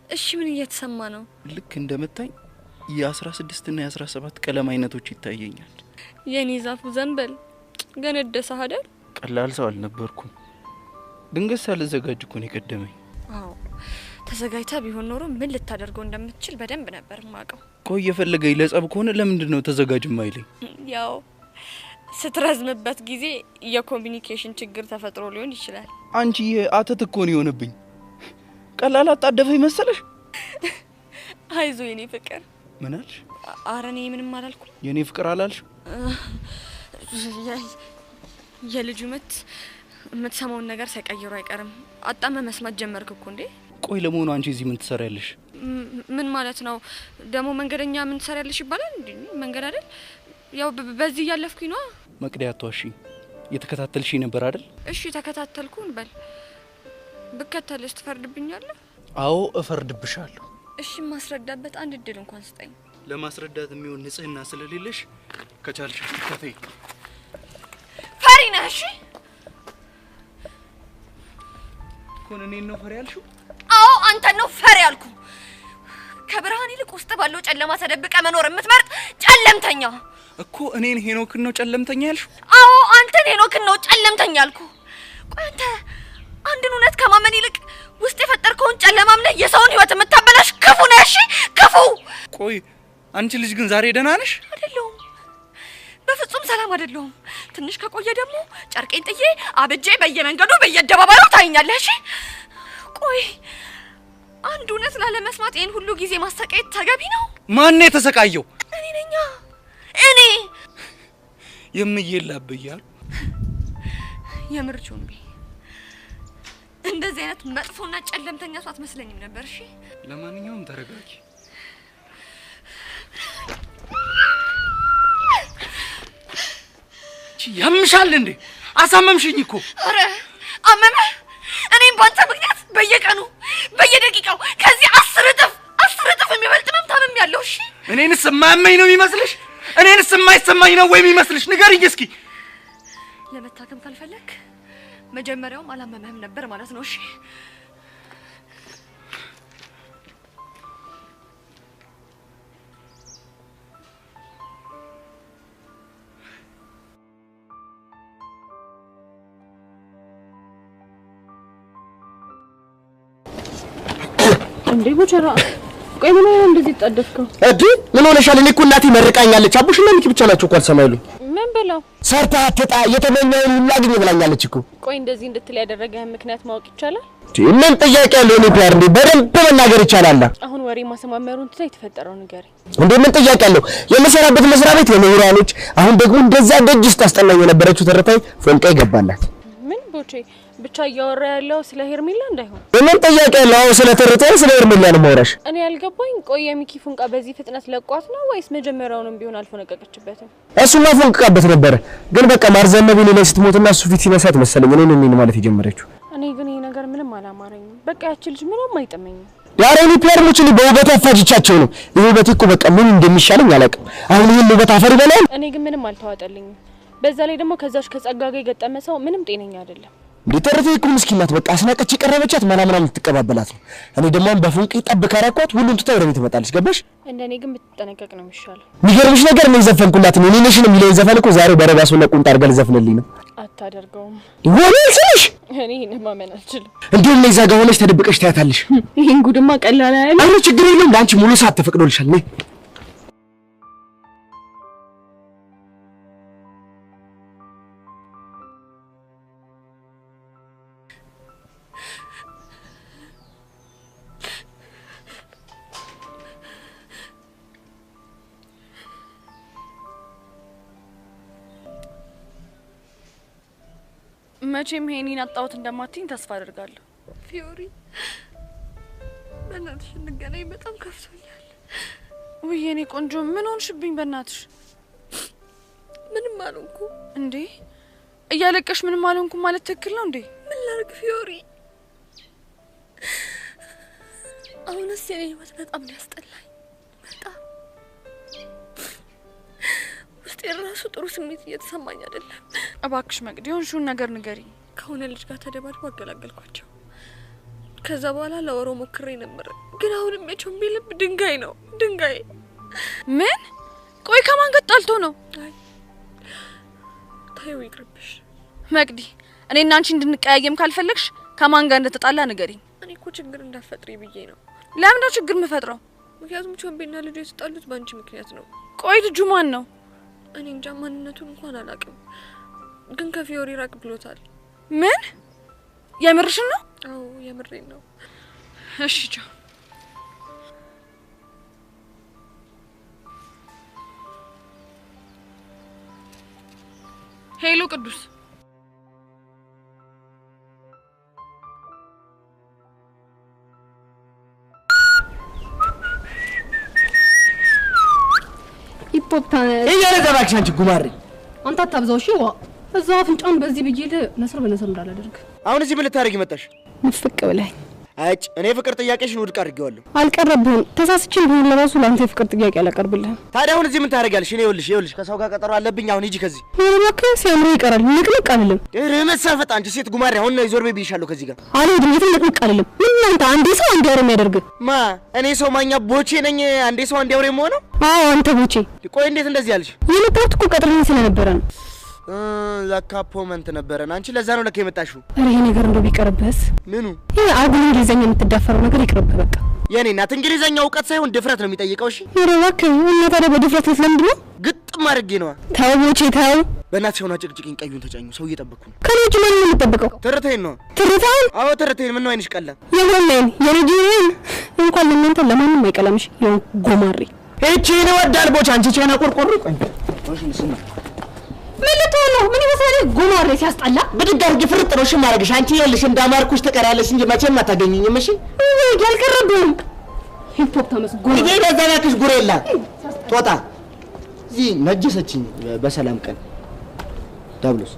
እሺ ምን እየተሰማ ነው? ልክ እንደመታኝ የ16 እና የ17 ቀለም አይነቶች ይታየኛል። የኔ ዛፉ ዘንበል ገነደሰህ አይደል? ቀላል ሰው አልነበርኩም። ድንገት ሳልዘጋጅ እኮ ነው የቀደመኝ። አዎ ተዘጋጅታ ቢሆን ኖሮ ምን ልታደርገው እንደምትችል በደንብ ነበር ማቀው። ቆይ የፈለገኝ ለጸብ ከሆነ ለምንድን ነው ተዘጋጅ ማይለኝ? ያው ስትረዝምበት ጊዜ የኮሙኒኬሽን ችግር ተፈጥሮ ሊሆን ይችላል። አንቺ አተት እኮ ነው የሆነብኝ። ቀላል አጣደፈኝ መሰለሽ? አይዞ የኔ ፍቅር። ምን አልሽ? ኧረ እኔ ምንም አላልኩም። የኔ ፍቅር አላልሽ? የልጁ ምት የምትሰማውን ነገር ሳይቀይሩ አይቀርም። አጣመ መስማት ጀመርክ እኮ እንዴ? ቆይ ለመሆኑ አንቺ እዚህ ምን ትሰሪያለሽ? ምን ማለት ነው ደግሞ? መንገደኛ ምን ትሰሪያለሽ ይባላል እንዴ? መንገድ አይደል? ያው በዚህ ያለፍኩኝ ነው። መቅደያቷ እሺ፣ የተከታተልሽኝ ነበር አይደል? እሺ ተከታተልኩን በል። ብከተልስ ትፈርድብኛለህ? አዎ እፈርድብሻለሁ። እሺ ማስረዳበት አንድ እድል እንኳን ስጠኝ። ለማስረዳት የሚሆን ንጽህና ስለሌለሽ ከቻልሽ ከፈይ። ፈሪ ነህ? እሺ ኮን እኔን ነው ፈሪ ያልሽው? አዎ አንተ ነው ፈሪ ያልኩ። ከብርሃን ይልቅ ውስጥ ባለው ጨለማ ተደብቀ መኖር የምትመርጥ ጨለምተኛ እኮ። እኔን ሄኖክን ነው ጨለምተኛ ያልሽው? አዎ አንተን ሄኖክን ነው ጨለምተኛ ያልኩ። ቆይ አንተ አንድን እውነት ከማመን ይልቅ ውስጥ የፈጠርከውን ጨለማም ላይ የሰውን ህይወት የምታበላሽ ክፉ ነህ። እሺ ክፉ። ቆይ አንቺ ልጅ ግን ዛሬ ደህና ነሽ? አይደለሁም፣ በፍጹም ሰላም አይደለሁም። ትንሽ ከቆየ ደግሞ ጨርቄን ጥዬ አብጄ በየመንገዱ በየአደባባዩ ታይኛለህ። እሺ ቆይ አንድ እውነት ላለመስማት ይሄን ሁሉ ጊዜ ማሰቃየት ተገቢ ነው? ማን ነው የተሰቃየው? እኔ ነኝ። እኔ የምይላብያል የምርቹን እንደዚህ አይነት መጥፎና ጨለምተኛ ሰው አትመስለኝም ነበር። እሺ ለማንኛውም ተረጋጊ። ያምሻል እንዴ? አሳመምሽኝ እኮ። አረ አመመ። እኔም ባንተ ምክንያት በየቀኑ በየደቂቃው ከዚህ 10 እጥፍ የሚበልጥ መምታመም ያለው። እሺ እኔንስ የማያመኝ ነው የሚመስልሽ? እኔንስ የማይሰማኝ ነው ወይ የሚመስልሽ? ንገሪኝ እስኪ። ለመታከም ካልፈለክ መጀመሪያውም አላመመህም ነበር ማለት ነው። እሺ እንዴ ቦቸራ፣ ቆይ ምን ነው እንደዚህ ተጣደፍከው? እዲ ምን ሆነሻል? እኔ እኮ እናቴ መርቃኛለች። አቡሽና ሚኪ ብቻ ናቸው እኮ አልሰማይሉኝ። ምን ብለው? ሰርታ አትጣ የተመኘውን ሁሉ አግኝ ብላኛለች እኮ። ቆይ እንደዚህ እንድትል ያደረገህ ምክንያት ማወቅ ይቻላል? ምን ጥያቄ ያለው? እኔ ፒአር እንዴ በደንብ መናገር ይቻላል። አሁን ወሬ ማሰማመሩን ትተህ የተፈጠረው ነገር እንዴ ምን ጥያቄ ያለው? የመሰራበት መስሪያ ቤት የምሁራኖች አሁን ደግሞ እንደዛ ደጅ ውስጥ አስጠናኝ የነበረችው ተረታይ ፎንቃ ይገባላት። ምን ቦቼ ብቻ እያወራ ያለው ስለ ሄርሜላ እንዳይሆን። ምን ጥያቄ ያለው? ስለ ተረታይ ስለ ሄርሜላ ነው ማውራሽ። እኔ ያልገባኝ ቆይ የሚኪ ፎንቃ በዚህ ፍጥነት ለቋት ነው ወይስ መጀመሪያውንም ቢሆን አልፎነቀቀችበትም? እሱማ ፎንቃበት ነበር፣ ግን በቃ ማርዘመብ ላይ ስትሞትና እሱ ፊት ሲነሳት መሰለኝ እኔን ማለት የጀመረችው። እኔ ግን ይሄ ነገር ምንም አላማረኝም። በቃ ያቺ ልጅ ምንም አይጠመኝም። ዳሬኒ ፒያርሞች ነው በውበት አፋጅቻቸው ነው። ይሄ ውበት እኮ በቃ ምን እንደሚሻለኝ አላውቅም። አሁን ይሄን ውበት አፈር ይበላል። እኔ ግን ምንም አልተዋጠልኝም። በዛ ላይ ደግሞ ከዛሽ ከጸጋ ጋር የገጠመ ሰው ምንም ጤነኛ አይደለም። ሊተርፈ እኮ ምስኪን ናት። በቃ አስናቀች የቀረበቻት ምናምን ልትቀባበላት ነው። እኔ ደግሞ በፉንቂ ጠብ ካራኳት ሁሉም ትታ ወደ ቤት ትመጣለች። ገባሽ? እንደኔ ግን ብትጠነቀቅ ነው የሚሻለው። የሚገርምሽ ነገር ነው የዘፈንኩላት ነው። እኔ ነሽ ነው የሚለኝ ዘፈን እኮ ዛሬ በረጋሱና ቁንጣ አድርጋ ልዘፍንልኝ ነው። አታደርገውም። ወሬ ስልሽ እኔ ማመን አልችልም። እንዴት ነው እዛ ጋር ሆነሽ ተደብቀሽ ታያታለሽ? ይሄን ጉድማ ቀላል አይደል? አረ ችግር የለም። ለአንቺ ሙሉ ሰዓት ተፈቅዶልሻል። ነይ መቼም ሄኒን አጣሁት እንደማትኝ ተስፋ አደርጋለሁ። ፊዮሪ በእናትሽ እንገናኝ፣ በጣም ከፍቶኛል። ውይ የኔ ቆንጆ ምን ሆንሽብኝ በእናትሽ? ምንም አልሆንኩ እንዴ? እያለቀሽ ምንም አልሆንኩ ማለት ትክክል ነው እንዴ? ምን ላድርግ ፊዮሪ? አሁንስ የኔ ህይወት በጣም ነው ያስጠላኝ። በጣም ውስጤ ራሱ ጥሩ ስሜት እየተሰማኝ አይደለም። እባክሽ መቅዲ የሆንሽውን ነገር ንገሪኝ። ከሆነ ልጅ ጋር ተደባድቦ አገላገልኳቸው። ከዛ በኋላ ለወሮ ሞክሬ ነበር፣ ግን አሁንም የቾምቢ ልብ ድንጋይ ነው ድንጋይ። ምን? ቆይ ከማን ጋር ጣልቶ ነው? አይ ታዩ ይቅርብሽ መቅዲ። እኔና አንቺ እንድንቀያየም ካልፈለግሽ ከማን ጋር እንደተጣላ ንገሪኝ። እኔ እኮ ችግር እንዳፈጥሪ ብዬ ነው። ለምን ነው ችግር የምፈጥረው? ምክንያቱም ቾምቤና ልጁ የተጣሉት ባንቺ ምክንያት ነው። ቆይ ልጁ ማን ነው? እኔ እንጃ ማንነቱን እንኳን አላውቅም፣ ግን ከፊዮሪ ራቅ ብሎታል። ምን? የምርሽን ነው? አዎ የምሬን ነው። እሺ ቻው። ሄሎ ቅዱስ። ይፖፕታነ እያረጋባክሽ አንቺ ጉማሬ አንተ አታብዛው። እሺ ዋ እዛው አፍንጫን በዚህ ብዬ ነስር በነስር እንዳላደርግ። አሁን እዚህ ምን ልታረጊ መጣሽ? ምፍቅ ብለኝ። አጭ እኔ ፍቅር ጥያቄሽን ውድቅ አድርጌዋለሁ። አልቀረብህም። ተሳስቼም ቢሆን ለራሱ ለአንተ የፍቅር ጥያቄ አላቀርብልህም። ታዲያ አሁን እዚህ ምን ታረጋለሽ? እኔ ይኸውልሽ ከሰው ጋር ቀጠሮ አለብኝ። አሁን ሂጂ ከዚህ። እባክህ ሲያምር ይቀራል። ንቅንቅ አልልም። ረመሳፈጥ አንቺ ሴት ጉማሬ አሁን ነው ዞር በይ ብዬሻለሁ። ከዚህ ጋር አልሄድም። የትም ንቅንቅ አልልም። ምን አንተ አንዴ ሰው አንዴ አውሬ የሚያደርግ ማ? እኔ ሰው ማኛ ቦቼ ነኝ አንዴ ሰው አንዴ አውሬ የምሆነው? አዎ አንተ ቦቼ። ቆይ እንዴት እንደዚህ ያልሽ? የመጣሁት እኮ ቀጥረኝ ስለነበረ ነው። ለካ ፖመንት ነበረን። አንቺ ለዛ ነው ለካ የመጣሽው። ኧረ ይሄ ነገር እንደው ቢቀርብህስ? ምኑ? ይሄ አጉል እንግሊዘኛ የምትዳፈረው ነገር ይቅርብህ በቃ። የኔ እናት እንግሊዘኛ እውቀት ሳይሆን ድፍረት ነው የሚጠይቀው። እሺ ኧረ እባክህ እና ታዲያ በድፍረት ልትለምድ ነው? ግጥም አድርጌ ነዋ። ተው ቦቼ ተው። በእናትሽ ሆና ጭቅጭቅኝ ቀዩን ተጫኙ። ሰው እየጠበቅኩ ነው። ከልጅ ምን ነው የምትጠብቀው? ትርቴን ነው። ትርታን? አዎ ትርቴን። ምን ነው አይንሽ ቀላ? የሆነን የልጅን እንኳን ለእናንተ ለማንም አይቀላምሽ። ይሁን ጎማሬ እቺን ወዳል ቦቻ አንቺ ቼና ቆርቆሮ ቆይ ወሽ ንስማ ምን ልትሆን ነው? ምን ይመስላል ጎማሬ ሲያስጠላ። ብድግ አድርጌ ፍርጥ ነው ሽማ አደረግሽ። አንቺ ይኸውልሽ እንዳማርኩሽ ትቀሪያለሽ እንጂ መቼም አታገኘኝም። እሺ ያልቀረብህም ሂፕሆፕ ተመስጎ ይሄ ለዛናክሽ ጉሬላ ጦጣ እዚህ ነጀሰችኝ። በሰላም ቀን ዳብሎስ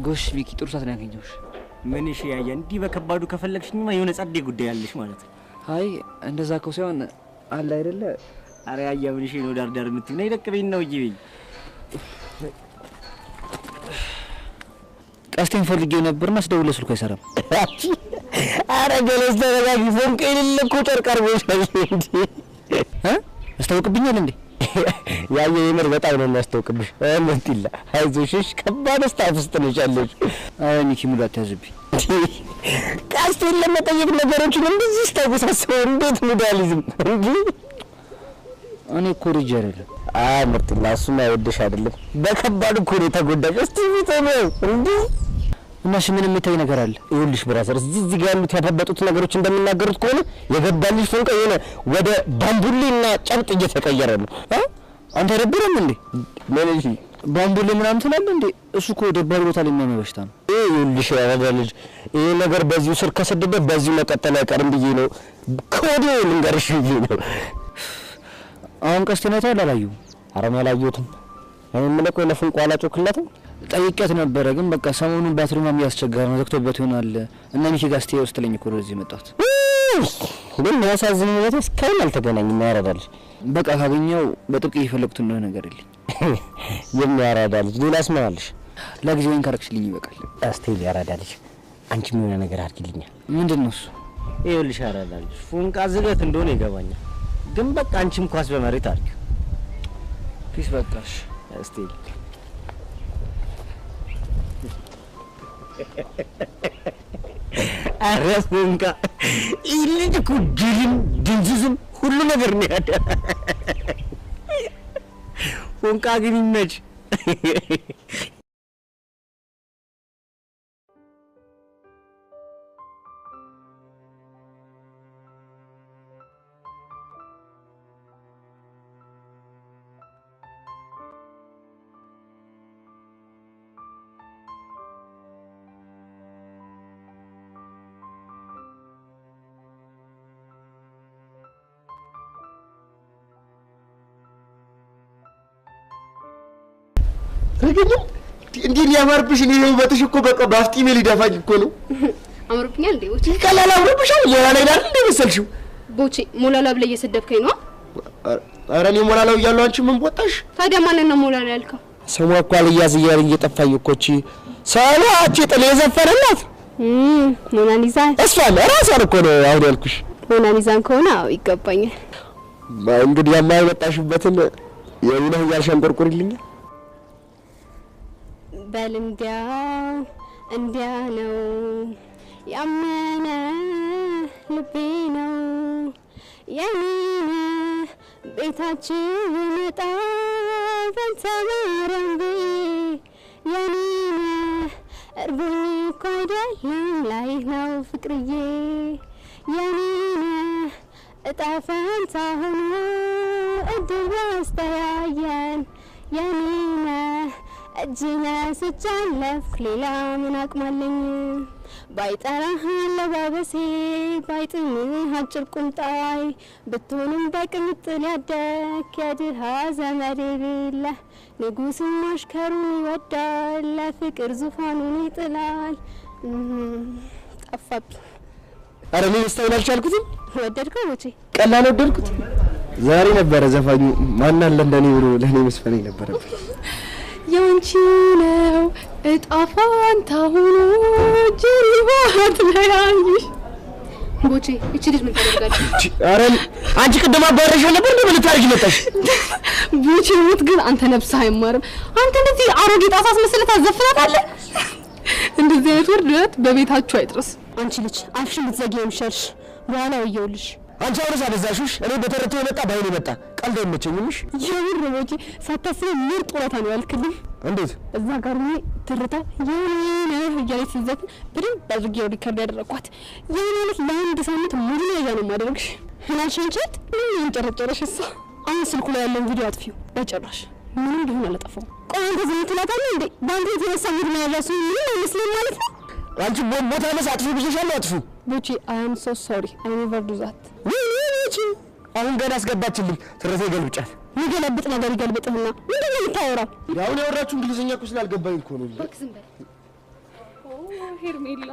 ጎሽ ቪኪ ጥሩ ሰዓት ነው ያገኘሁሽ። ምን እሺ ያየ እንዲህ በከባዱ ከፈለግሽኝማ የሆነ ጸዴ ጉዳይ ያለሽ ማለት ነው። አይ እንደዛ እኮ ሳይሆን አለ አይደለ። አረ ያየ ምን እሺ ነው ዳር የምትይው ነው ይደቅብኝ ነው እንጂ በይ። ቀስቴን ፈልጌው ነበርና ስደውልለት ስልኩ አይሰራም። አረ ገለስ ተረጋጊ። ፎንቄ የሌለ እኮ ጨርቅ አድርጎሻል እንዴ? ያስታውቅብኛል እንዴ? ያየ የምር በጣም ነው የሚያስታውቅብሽ። እንዴላ አይዞሽ ከባድ ስታፍ ውስጥ ነሽ ያለሽ። አይ ሚኪ ሙሉ አትያዝብኝ። ቀስቴን ለመጠየቅ ነገሮችን እንደዚህ ስታወሳሰው እንዴት ሙዳሊዝም እንጂ እኔ እኮ ልጅ አይደለም። አይ ምርጥላ እሱማ አይወድሽ አይደለም በከባድ እኮ ነው የተጎዳሽ። እስቲ ቢተነው እንዴ እና እሺ ምን የሚታይ ነገር አለ? ይኸውልሽ ብራዘር እዚህ ጋር ያሉት ያፈበጡት ነገሮች እንደሚናገሩት ከሆነ የገባልሽ ፎንቃ የሆነ ወደ ባምቡሌና ጨብጥ እየተቀየረ ነው። አንተ አይደብርም እንዴ? ለልጅ ባምቡሌ ምናምን ትላለህ እንዴ? እሱ እኮ ደባል ቦታ ላይ የሚያመው በሽታ ነው። ይኸውልሽ ያረዳ ልጅ ይሄ ነገር በዚሁ ስር ከሰደበት በዚሁ መቀጠል አይቀርም ብዬ ነው ከወዲሁ ልንገርሽ ብዬ ነው። አሁን ቀስቴን አይተሃል? አላየሁም። ኧረ እኔ አላየሁትም። እኔ የምልህ ቆይ ለፍንቋ አላጮክላትም? ጠይቄያት ነበረ ግን በቃ ሰሞኑን ባትሪው ምናምን እያስቸገረ ነው ዘግቶበት ይሆናል እና ሚኪ ጋር ስትሄድ ስትለኝ እኮ ወደዚህ መጣሁት። ግን የሚያሳዝን ሁኔታ እስካሁን አልተገናኝም። ያረዳልሽ በቃ ካገኘው በጥብቅ እየፈለጉት እንደሆነ ነገር የለኝ። የሚያረዳልሽ ሌላስ ምን አለሽ? ለጊዜው ካረክሽልኝ ይበቃል። አስቴል ያረዳልሽ አንቺ ምን ነገር አድርጊልኛል። ምንድን ነው እሱ? ይኸውልሽ ያረዳልሽ ፉንቃ ዝገት እንደሆነ ይገባኛል፣ ግን በቃ አንቺም ኳስ በመሬት አድርጊው ፒስ። በቃሽ አስቴል አረፍንካ ይልጅ እኮ ድልም ድንዝዝም ሁሉ ነገር ነው ያደ ፎንቃ ግን ይመች። ረገኝ እንዴ ያማርብሽ ነው ውበትሽ እኮ በቃ ባፍጢሜ ሊደፋኝ እኮ ነው አምሮብኛል እንዴ ቦቼ ቀላል አምሮብሻል ሞላላ ይላል እንዴ መሰልሽው ቦቼ ሞላላ ብለ እየሰደብከኝ ነው ኧረ እኔ ሞላላው እያለሁ አንቺ ምን ቦጣሽ ታዲያ ማንን ነው ሞላላ ያልከው ስሟ እኮ አልያዝ እያለኝ እየጠፋኝ እኮ እቺ ሰላቺ ጥሌ ዘፈነላት ሞናሊዛ እሷን ራሷን እኮ ነው አሁን ያልኩሽ ሞናሊዛን ከሆነ አዎ ይገባኛል እንግዲህ የማይመጣሽበትን የውነህ ያልሸንቆርቁርልኝ በል እንዲያ ነው ያመነ ልቤ ነው የኔ ቤታችን መጣ በንተባረንቤ የኔ እርቦኝ እኮ አይደለም ላይ ነው ፍቅርዬ የኔ እጣ ፈንታ ሆኖ እድል ያስተያየን የኔ እጅነ ስጃለፍኩ ሌላ ምን አቅማለኝ ባይጠራህ አለባበሴ ባይጥምህ አጭር ቁምጣይ ብትሆንም በቅምጥል ያደክ የድሃ ዘመድ የሌለ ንጉሥም አሽከሩን ይወዳል ለፍቅር ዙፋኑን ይጥላል ጠፋብኝ ኧረ እኔ ልስተውል አልቻልኩትም ወደድከው ቦቼ ቀላል ወደድኩት ዛሬ ነበረ ዘፋኙ ማን አለ እንደኔ ብሎ ለኔ መስፈን ነበረብኝ ያንቺ ነው እጣ ፈንታ ሆኖ ጅሪባት ለያይሽ ቦቼ እቺ ልጅ ምን ታደርጋለች ኧረ አንቺ ቅድም አባረሽ ነበር እንዴ ምን ታርጊ መጣሽ ቦቼ ሙት ግን አንተ ነፍስህ አይማርም አንተ እንደዚህ አሮጌ ጣሳ አስመስለህ ታዘፍናታለህ እንደዚህ አይነት ወርደት በቤታችሁ አይድረስ አንቺ ልጅ አፍሽን ብትዘጊው ይሻልሽ በኋላ ወየውልሽ አንቺ አውርስ አበዛሽሽ እኔ በተረተ የመጣ ባይኔ መጣ ቀልድ አይመቸኝምሽ የምር ቦቼ ሳታስበው ምርጥ ወራታ ነው ያልክልኝ እንዴት እዛ ጋር ነው ትርታ የኔ እያለች ሲዘፍን በደንብ አድርጌው ሪከርድ ያደረኳት የኔ ለአንድ ሳምንት ሙሉ ነገር ነው ማድረግሽ ህላሽንጨት ምን እንጨረጨረሽ እሷ አሁን ስልኩ ላይ ያለውን ቪዲዮ አጥፊው በጭራሽ ምን እንደሆነ አላጠፋው ቆይ አንተ ዝም ትላታለህ እንዴ ባንዴ የተነሳ ቪዲዮ ያያሱ ምን አይመስልም ማለት ነው አንቺ ቦታ መስአጥፉ ብዬሻለሁ አጥፉ ቦቼ I am so sorry I never do that ወይኔ አሁን ገና አስገባችልኝ ትረቴ ገልብጫት ይገለብጥ ነገር ይገልብጥህና ምንድነው የምታወራው ያው ነው ያወራችሁ እንግሊዝኛ እኮ ስላልገባኝ እኮ ነው ባክስም በል ሄርሜላ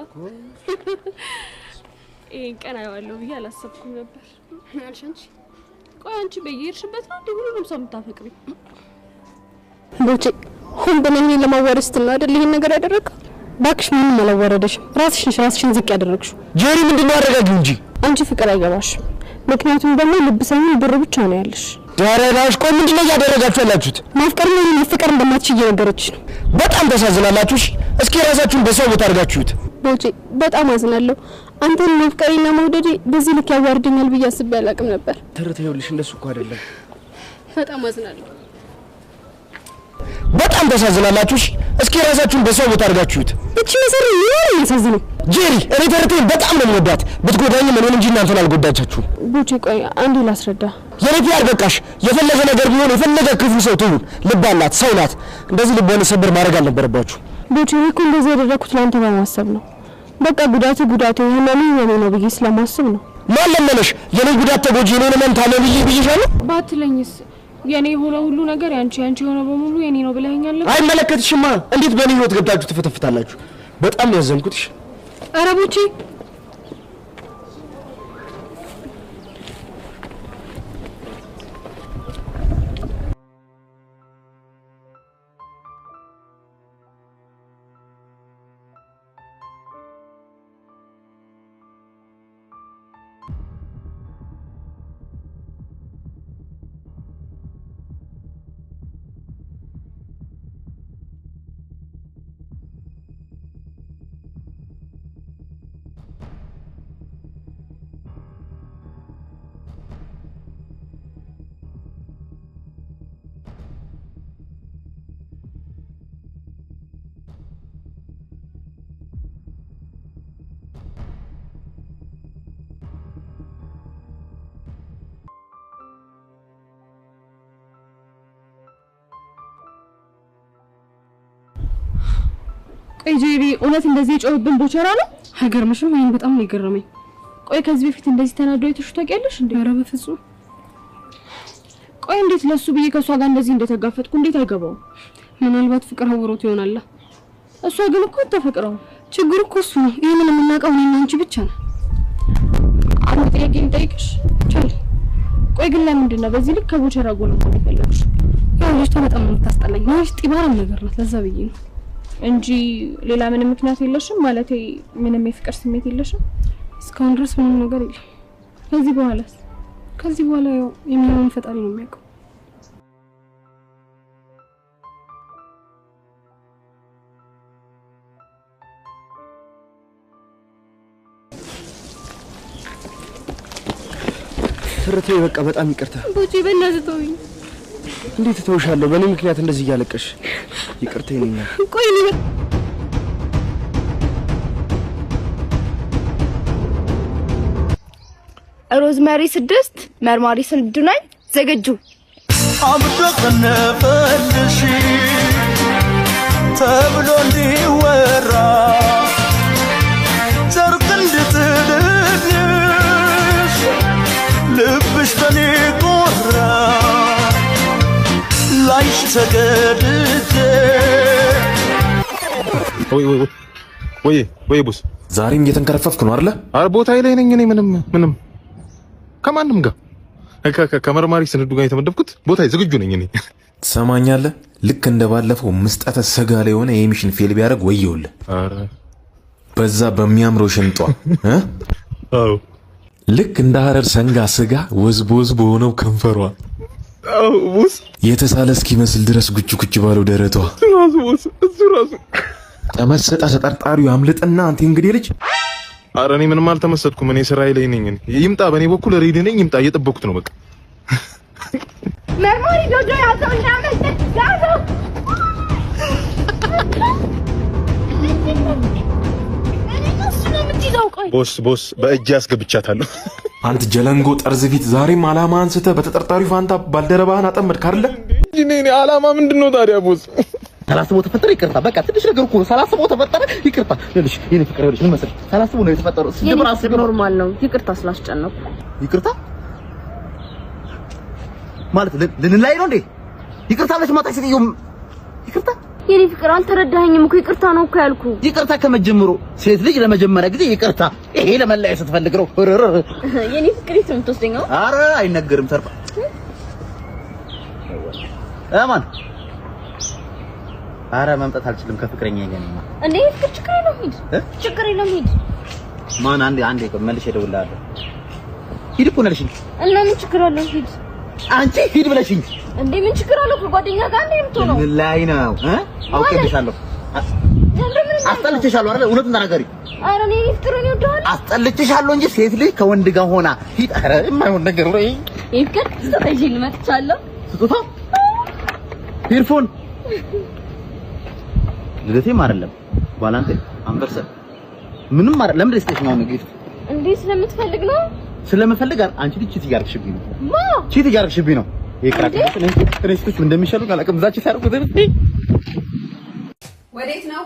ይሄን ቀን አየዋለሁ ብዬ አላሰብኩም ነበር አልሽ አንቺ ቆይ አንቺ በየሄድሽበት ነው እንዴ ሁሉንም ሰው የምታፈቅሪው ቦቼ ሁን በእኔ ለማዋረድ ነው አይደል ይሄን ነገር ያደረገው ባክሽ ምንም አላወረደሽም ራስሽን ዝቅ ያደረግሽው ጄሪ ምንድነው አረጋጊው እንጂ አንቺ ፍቅር አይገባሽም ምክንያቱም ደግሞ ልብ ሳይሆን ብር ብቻ ነው ያለሽ ዳራራሽ ቆይ ምንድነው ያደረጋችሁ ያላችሁት ማፍቀር ነው ማፍቀር እንደማትችይ እየነገረች ነው በጣም ተሳዝናላችሁ እስኪ ራሳችሁን በሰው ቦታ አድርጋችሁት ቦቼ በጣም አዝናለሁ አንተን ማፍቀሪና መውደዴ በዚህ ልክ ያዋርደኛል ብዬ አስቤ አላቅም ነበር ተረተውልሽ እንደሱ እኮ አይደለም በጣም አዝናለሁ በጣም ተሳዝናላችሁ እስኪ ራሳችሁን በሰው ቦታ አድርጋችሁት እቺ መሰሪ ምን ያሳዝነው ጄሪ እኔ ተረቴን በጣም ነው የምወዳት ብትጎዳኝ ምን እንጂ እናንተን አልጎዳቻችሁም ቦቼ ቆይ አንዴ ላስረዳ የኔ በቃሽ የፈለገ ነገር ቢሆን የፈለገ ክፉ ሰው ትሁን ልብ አላት ሰው ናት እንደዚህ ልቧን ሰብር ማድረግ አልነበረባችሁ ቦቼ እኮ እንደዚህ ያደረኩት ለአንተ በማሰብ ነው በቃ ጉዳቱ የኔ ነው ብዬ ስለማስብ ነው ማን ለመነሽ የኔ ጉዳት ተጎጂ የኔ ነመን ታለኝ ብዬሻለሁ ባትለኝስ የኔ ሆነ ሁሉ ነገር ያንቺ ሆነ በሙሉ የኔ ነው ብለኸኛል አይመለከትሽማ እንዴት በኔ ህይወት ገብታችሁ ትፈተፍታላችሁ በጣም ያዘንኩትሽ ኧረ ቦቼ ጄሪ እውነት እንደዚህ ጮህብን ቦቸራ ነው አይገርምሽም ይሄን በጣም ነው የገረመኝ ቆይ ከዚህ በፊት እንደዚህ ተናዶ አይተሽ ታውቂያለሽ እንዴ ኧረ በፍጹም ቆይ እንዴት ለሱ ብዬ ከሷ ጋር እንደዚህ እንደተጋፈጥኩ እንዴት አይገባው ምናልባት ፍቅር አውሮት ይሆናል። እሷ ግን እኮ ተፈቅረው ችግሩ እኮ እሱ ነው። ይሄንን የምናውቀው እኔና አንቺ ብቻ ነን። አንድ ጥያቄ ልጠይቅሽ ቻል። ቆይ ግን ለምንድን ነው በዚህ ልክ ከቦቸራ ጎን ነው የፈለግሽ? ያው ልጅቷ በጣም የምታስጠላኝ ነው። ጥባራም ነገር ናት። ለዛ ብዬ ነው እንጂ ሌላ ምንም ምክንያት የለሽም? ማለቴ ምንም የፍቅር ስሜት የለሽም? እስካሁን ድረስ ምንም ነገር የለም። ከዚህ በኋላ ያው የሚሆነውን ፈጣሪ ነው የሚያውቀው። ትርቴ በቃ በጣም ይቅርታ። ቦቼ በእናትህ ተወኝ። እንዴት ተውሻለሁ? በእኔ ምክንያት እንደዚህ እያለቀሽ ይቅርታ ይነኛ። ቆይ እኔ ሮዝመሪ 6 መርማሪ 6 ነኝ። ዘገጁ አምደቀነፈልሽ ተብሎ እንዲወራ ጨርቅ እንድትልልሽ ልብሽ በኔ ቆራ ላይሽ ተገድጄ ወይ ቡስ ዛሬም እየተንከረፈፍክ ነው አይደለ? አረ ቦታዬ ላይ ነኝ እኔ ምንም ከማንም ጋር ከመርማሪ ስንዱ ጋር የተመደብኩት ቦታዬ ዝግጁ ነኝ እኔ። ትሰማኛለህ? ልክ እንደባለፈው ምስጠተ ስጋ ላይ ሆነ የሚሽን ፌል ቢያደርግ ወየውልህ። አረ በዛ በሚያምረው ሽንጧ አዎ ልክ እንደ ሐረር ሰንጋ ስጋ ወዝቦዝ በሆነው ከንፈሯ አዎ ቡስ የተሳለ እስኪመስል ድረስ ጉጭ ባለው ደረቷ እሱ ራሱ ተመሰጠ ተጠርጣሪው አምልጥና አንተ እንግዲህ ልጅ። አረ እኔ ምንም አልተመሰጥኩም። እኔ ስራዬ ላይ ነኝ። ይምጣ በእኔ በኩል ሬዲ ነኝ። ይምጣ እየጠበኩት ነው። በቃ መርማሪ ዶዶ ያዘው እንዳመልጥ ያዘው። ቦስ በእጅ ያስገብቻታለሁ። አንተ ጀለንጎ ጠርዝ ፊት ዛሬም አላማ አንስተ በተጠርጣሪው ፋንታ ባልደረባህን አጠመድክ አይደለ? እኔ አላማ ምንድነው ታዲያ ቦስ? ሳላስበው ተፈጠረ ይቅርታ። በቃ ትንሽ ነገር እኮ ሳላስበው ተፈጠረ ይቅርታ። ልልሽ የኔ ፍቅር ልልሽ ምን መሰለሽ ሳላስበው ነው የተፈጠረው። ሲጀምራስ ኖርማል ነው። ይቅርታ ስላስጨነቁ። ይቅርታ ማለት ልንላይ ነው እንዴ? ይቅርታ ብለሽ ማታ ሲልየው ይቅርታ። የኔ ፍቅር አልተረዳኸኝም እኮ ይቅርታ ነው እኮ ያልኩ። ይቅርታ ከመጀመሩ ሴት ልጅ ለመጀመሪያ ጊዜ ይቅርታ። ይሄ ለመለያየት ስትፈልግ ነው። የኔ ፍቅር ይስም ተወስደኛው። አረ አይነገርም ተርፋ አማን አረ መምጣት አልችልም ከፍቅረኛዬ ጋር ነኝ። እንዴ ፍቅር ችግር የለውም ሂድ። ችግር የለውም ሂድ። ማን አንዴ መልሼ እደውልልሃለሁ። ሂድ እኮ ነልሽ እና ምን ችግር አለው ሂድ። አንቺ ሂድ ብለሽኝ እንዴ ምን ችግር አለው? ከጓደኛ ጋር እንዴ የምትሆነው ምን ላይ ነው? አውቄብሻለሁ። አስጠልቼሻለሁ አይደል? እውነቱን ተናገሪ። አረ እኔ ፍቅር ነው ይወዳል። አስጠልቼሻለሁ እንጂ ሴት ልጅ ከወንድ ጋር ሆና ሂድ። አረ የማይሆን ነገር ነው ይሄ። ይፍቅር ስትጠይጂ ልመጥቻለሁ። ስጦታ ኢርፎን ልደቴም አይደለም ባላንተ አንበርሰ ምንም አይደለም። ለምን ደስተሽ ነው ጊፍት እንዴ? ስለምትፈልግ ነው? ስለምፈልግ አንቺ ልጅ ቺት እያደረግሽብኝ ነው። ቺት እያደረግሽብኝ ነው። ይቅራችሁ እኔ እንደሚሻሉ ካላቀም ዛች ታርቁት። ወዴት ነው?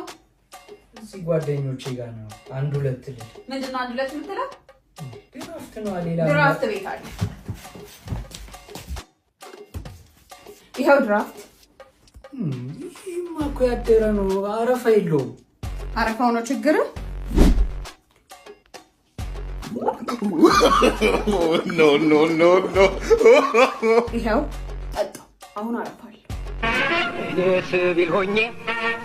እዚህ ጓደኞቼ ጋር ነው። አንድ ሁለት ልጅ ምንድነው? አንድ ሁለት የምትለው ድራፍት ነው። ሌላ ድራፍት ቤት አለ። ይኸው ድራፍት። ይሄማ እኮ ያደረ ነው። አረፋ የለውም። አረፋው ነው ችግር። ኖ ይኸው ጠጣ። አሁን አረፋለሁ። ሲቪል ሆኜ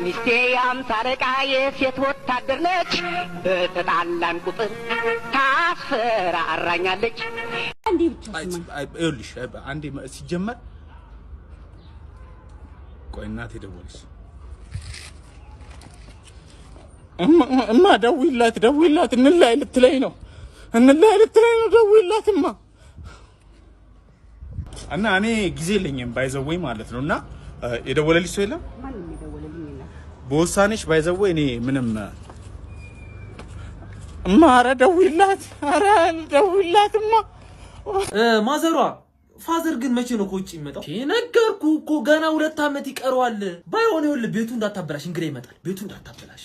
ሚስቴ የአምሳ አለቃ የሴት ወታደር ነች። በተጣላን ቁጥር ታስፈራራኛለች። አንዴ ብቻ ይኸውልሽ፣ አንዴ ሲጀመር ቆይ እናቴ ደወለች። እማ ደውይላት እንላይ ልትለኝ ነው። ደውይላትማ። እና እኔ ጊዜ የለኝም ባይዘወይ ማለት ነው። እና የደወለልሽ ሰው የለም? በውሳኔሽ ባይዘወይ እኔ ምንም እማ ኧረ ደውይላትማ። ማዘሯ ፋዘር ግን መቼ ነው ከውጭ ይመጣው? ነገርኩ እኮ ገና 2 አመት ይቀረዋል። ባይሆን ይኸውልህ ቤቱ እንዳታበላሽ፣ እንግዳ ይመጣል። ቤቱ እንዳታበላሽ።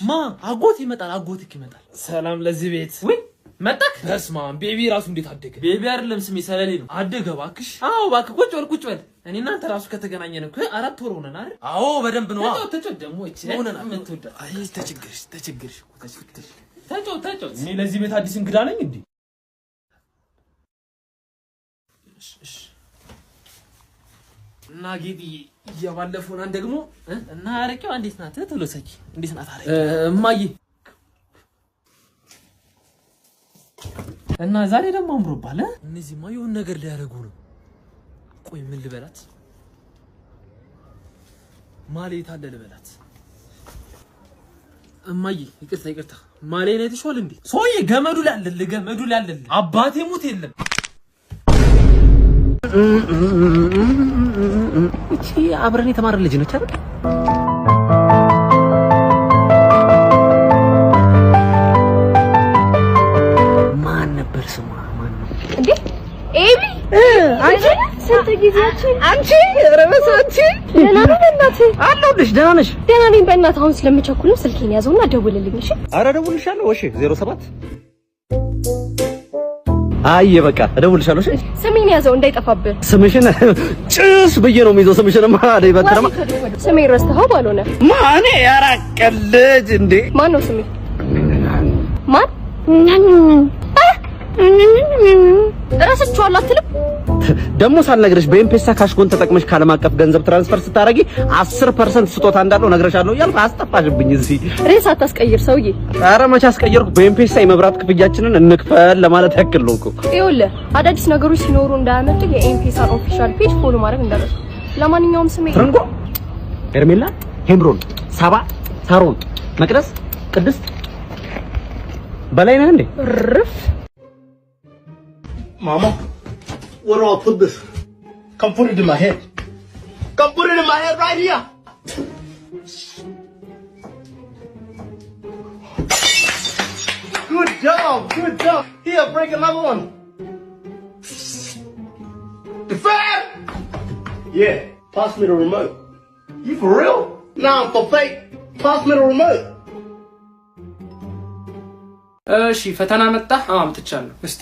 አጎት ይመጣል፣ አጎትክ ይመጣል። ሰላም ለዚህ ቤት። ወይ መጣክ? በስመ አብ ቤቢ ራሱ እንዴት አደገ! ቤቢ አይደለም ስሜ ሰለሌ ነው። አደገ እባክሽ። አዎ እባክህ ቁጭ በል እኔ እናንተ ራሱ ከተገናኘን እኮ 4 ወር ሆነን አይደል? አዎ በደንብ ነው። ተጨው ደግሞ እቺ ሆነና ምን ትወዳ? አይ ተቸገርሽ ተጨው እኔ ለዚህ ቤት አዲስ እንግዳ ነኝ እንዴ? እሺ እና ጌዲ ያባለፈውና ደግሞ እና አረቂው እንዴት ናት? ተሎሰኪ እንዴት ናት አረቂ? እማዬ እና ዛሬ ደግሞ አምሮባል። እነዚህ ማየውን ነገር ሊያደርጉ ነው። ቆይ ምን ልበላት? ማሌት አለ ልበላት? እማዬ ይቅርታ ማሌ ነው የተሻለ እንዴ? ሶዬ ገመዱ ላይ አለ አባቴ ሙት የለም። እቺ አብረን የተማረ ልጅ ነች አይደል? ማን ነበር ስሟ? እንዴ ኤቢ አንቺ ስንት ጊዜያችን አንቺ ረበሳቺ ደህና ነህ? በእናትህ አለሁልሽ። ደህና ነሽ? ደህና ነኝ። በእናትህ አሁን ስለምቸኩልም ስልኬን ያዘውና ደውልልኝ። እሺ? ኧረ እደውልልሻለሁ። እሺ 07 አይ በቃ እደውልልሻለሁ። እሺ ስሜን ያዘው እንዳይጠፋብህ። ስምሽን ጭስ ብዬ ነው የሚይዘው። ስምሽን ማለ ይበተረማ ስሜን ረስተኸው ባልሆነ ማኔ ያራቀልጅ እንዴ? ማን ነው ስሜ? ማን ረስቼዋለሁ አትልም? ደሞ ሳልነግርሽ በኤምፔሳ ካሽጎን ተጠቅመሽ ካለም አቀፍ ገንዘብ ትራንስፈር ስታረጊ 10% ስጦታ እንዳለው ነግረሻለሁ እያልኩ አስጠፋሽብኝ። እዚህ ሬስ አታስቀይር ሰውዬ። ኧረ መች አስቀየርኩ? በኤምፔሳ የመብራት ክፍያችንን እንክፈል ለማለት ያክል ነው እኮ። ይኸውልህ አዳዲስ ነገሮች ሲኖሩ እንዳያመልጥ የኤምፔሳ ኦፊሻል ፔጅ ፎሎ ማድረግ እንዳትረሳ። ለማንኛውም ስሜ ትርንጎ፣ ሄርሜላ፣ ሄምሮን፣ ሳባ፣ ሳሮን፣ መቅደስ፣ ቅድስት በላይ ነህ እንዴ? ርፍ Mama, where do I put this? Come put it in my head. Come put it in my head right here. Good job. Here, break another one. The fan. Yeah, pass me the remote. You for real? Nah, I'm for fake. Pass me the remote. እሺ ፈተና መጣ? አምጥቻለሁ። እስቲ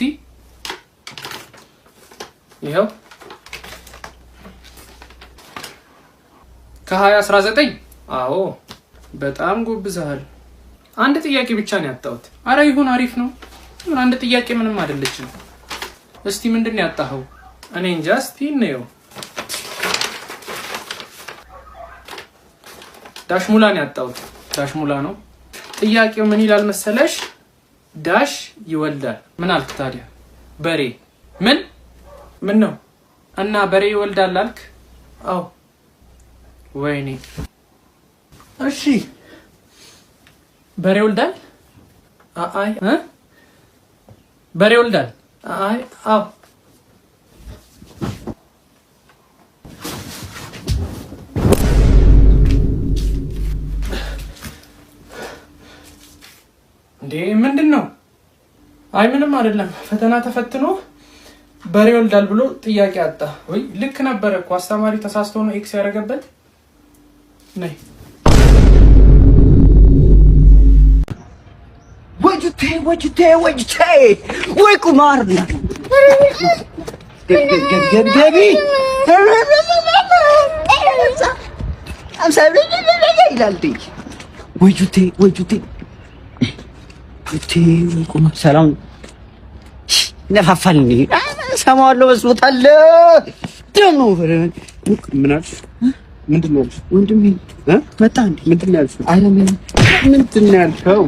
ይሄው ከ2019 አዎ በጣም ጎብዘሃል። አንድ ጥያቄ ብቻ ነው ያጣሁት። አረ ይሁን አሪፍ ነው። አንድ ጥያቄ ምንም አይደለችም። እስቲ ምንድነው ያጣኸው? እኔ እንጃ። እስቲ ነው ዳሽ ሙላ ነው ያጣሁት። ዳሽ ሙላ ነው። ጥያቄው ምን ይላል መሰለሽ? ዳሽ ይወልዳል። ምን አልክ ታዲያ? በሬ ምን ነው? እና በሬ ይወልዳል አልክ? አው ወይኔ። እሺ በሬ ይወልዳል? አይ በሬ ይወልዳል? አይ አው እንዴ ምንድነው? አይ ምንም አይደለም። ፈተና ተፈትኖ በሬ ይወልዳል ብሎ ጥያቄ አጣ ወይ? ልክ ነበር እኮ አስተማሪ ተሳስቶ ነው ኤክስ ያደረገበት። ነይ ወጅቴ ወይ ቁማር ገቢ ይላል። ወጁቴ ቁማር ሰላም ነፋፋል እንዴ? ሰማዋለሁ መስሎታል። ደግሞ ምን አልሽ? ምንድን ነው ያልሽው? ወንድሜ መጣ እንዴ? ምንድን ነው ያልሽው? አረ ምንድን ነው ያልሽው?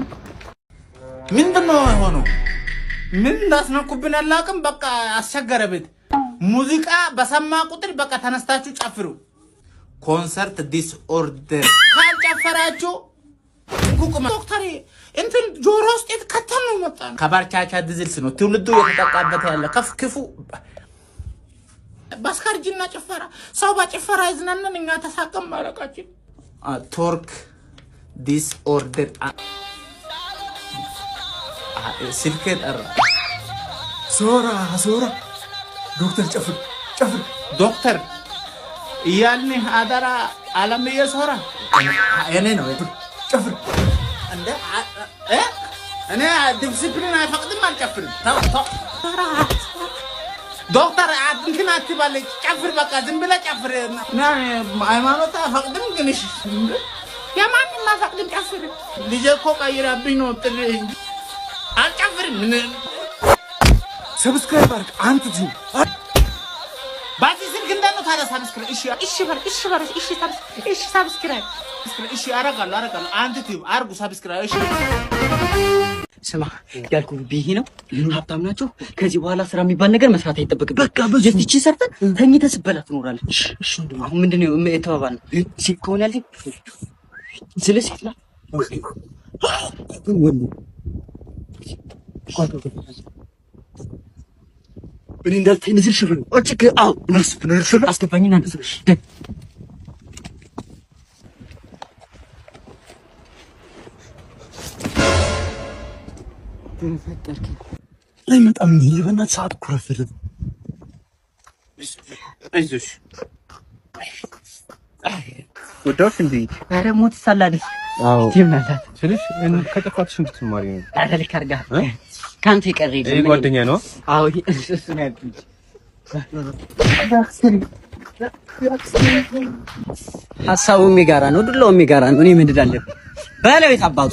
ምንድን ነው የሆነው? ምን እንዳስነኩብን አላውቅም። በቃ አስቸገረ ቤት። ሙዚቃ በሰማ ቁጥር በቃ ተነስታችሁ ጨፍሩ። ኮንሰርት ዲስ ኦርደር ካልጨፈራችሁ ጉቁማ ዶክተር እንትን ጆሮ ውስጥ የተከተል ነው መጣ። ከባርቻቻ ድዝልስ ነው ትውልዱ የተጠቃበት ያለ ክፉ ባስካርጅና ጭፈራ። ሰው በጭፈራ ይዝናናን፣ እኛ ተሳቀም ማለቃችን። ቶርክ ዲስ ኦርደር ስልክ ጠራ። ሶራ ዶክተር ጨፍር ዶክተር እያልን አደራ አለም የሶራ እኔ ነው ጨፍር እንደ እኔ ዲሲፕሊን አይፈቅድም። አልጨፍርም። ዶክተር እንትን አትበል፣ ጨፍር፣ በቃ ዝም ብለህ ጨፍር። ሃይማኖት አፈቅድም ግን እሺ፣ የማንም አፈቅድም ጨፍር። ልጄ እኮ ቀይራብኝ ነው ጥሪ እንጂ አልጨፍርም። ሰብስክራይብ አድርግ አንተ ጂ ባዚህ ስልክ እንደት ነው ታዲያ ሰብስክራይብ? እሺ ሰብስክራይብ እሺ አረጋለሁ። አንተ ቲም አርጉ ሰብስክራይብ። እሺ ስማ ያልኩህ ቢሂ ነው። ሀብታም ናቸው። ከዚህ በኋላ ስራ የሚባል ነገር መስራት አይጠበቅብህ። በቃ በዚህ እቺ ሰርተን ተኝተህ ስትበላ ትኖራለህ። እሺ አሁን ምንድነው የተባባልነው? ሴት ከሆነ ያልከኝ ስለ ሴት ነው ወንድ እኔ እንዳልተኝ ንዝል ሽፍን እጭክ አው ንዝል ሽፍን አስገባኝና ንዝል አይመጣም። ይበናት ሰዓት እኮ ረፈደ። አይዞሽ ወዳሽ እንዴ? ኧረ ሞት ሳላደ አዎ ትምናላት ስለሽ ከጠፋትሽ እንድትማሪ ነው። ኧረ ልክ አድርጋ ካንተ የቀረ ይሄ ጓደኛ ነው። አዎ እሱ ነው ያልኩኝ። ሀሳቡም የጋራ ነው፣ ዱላውም የጋራ ነው። እኔ ምንድን አለብኝ ባለቤት አባቱ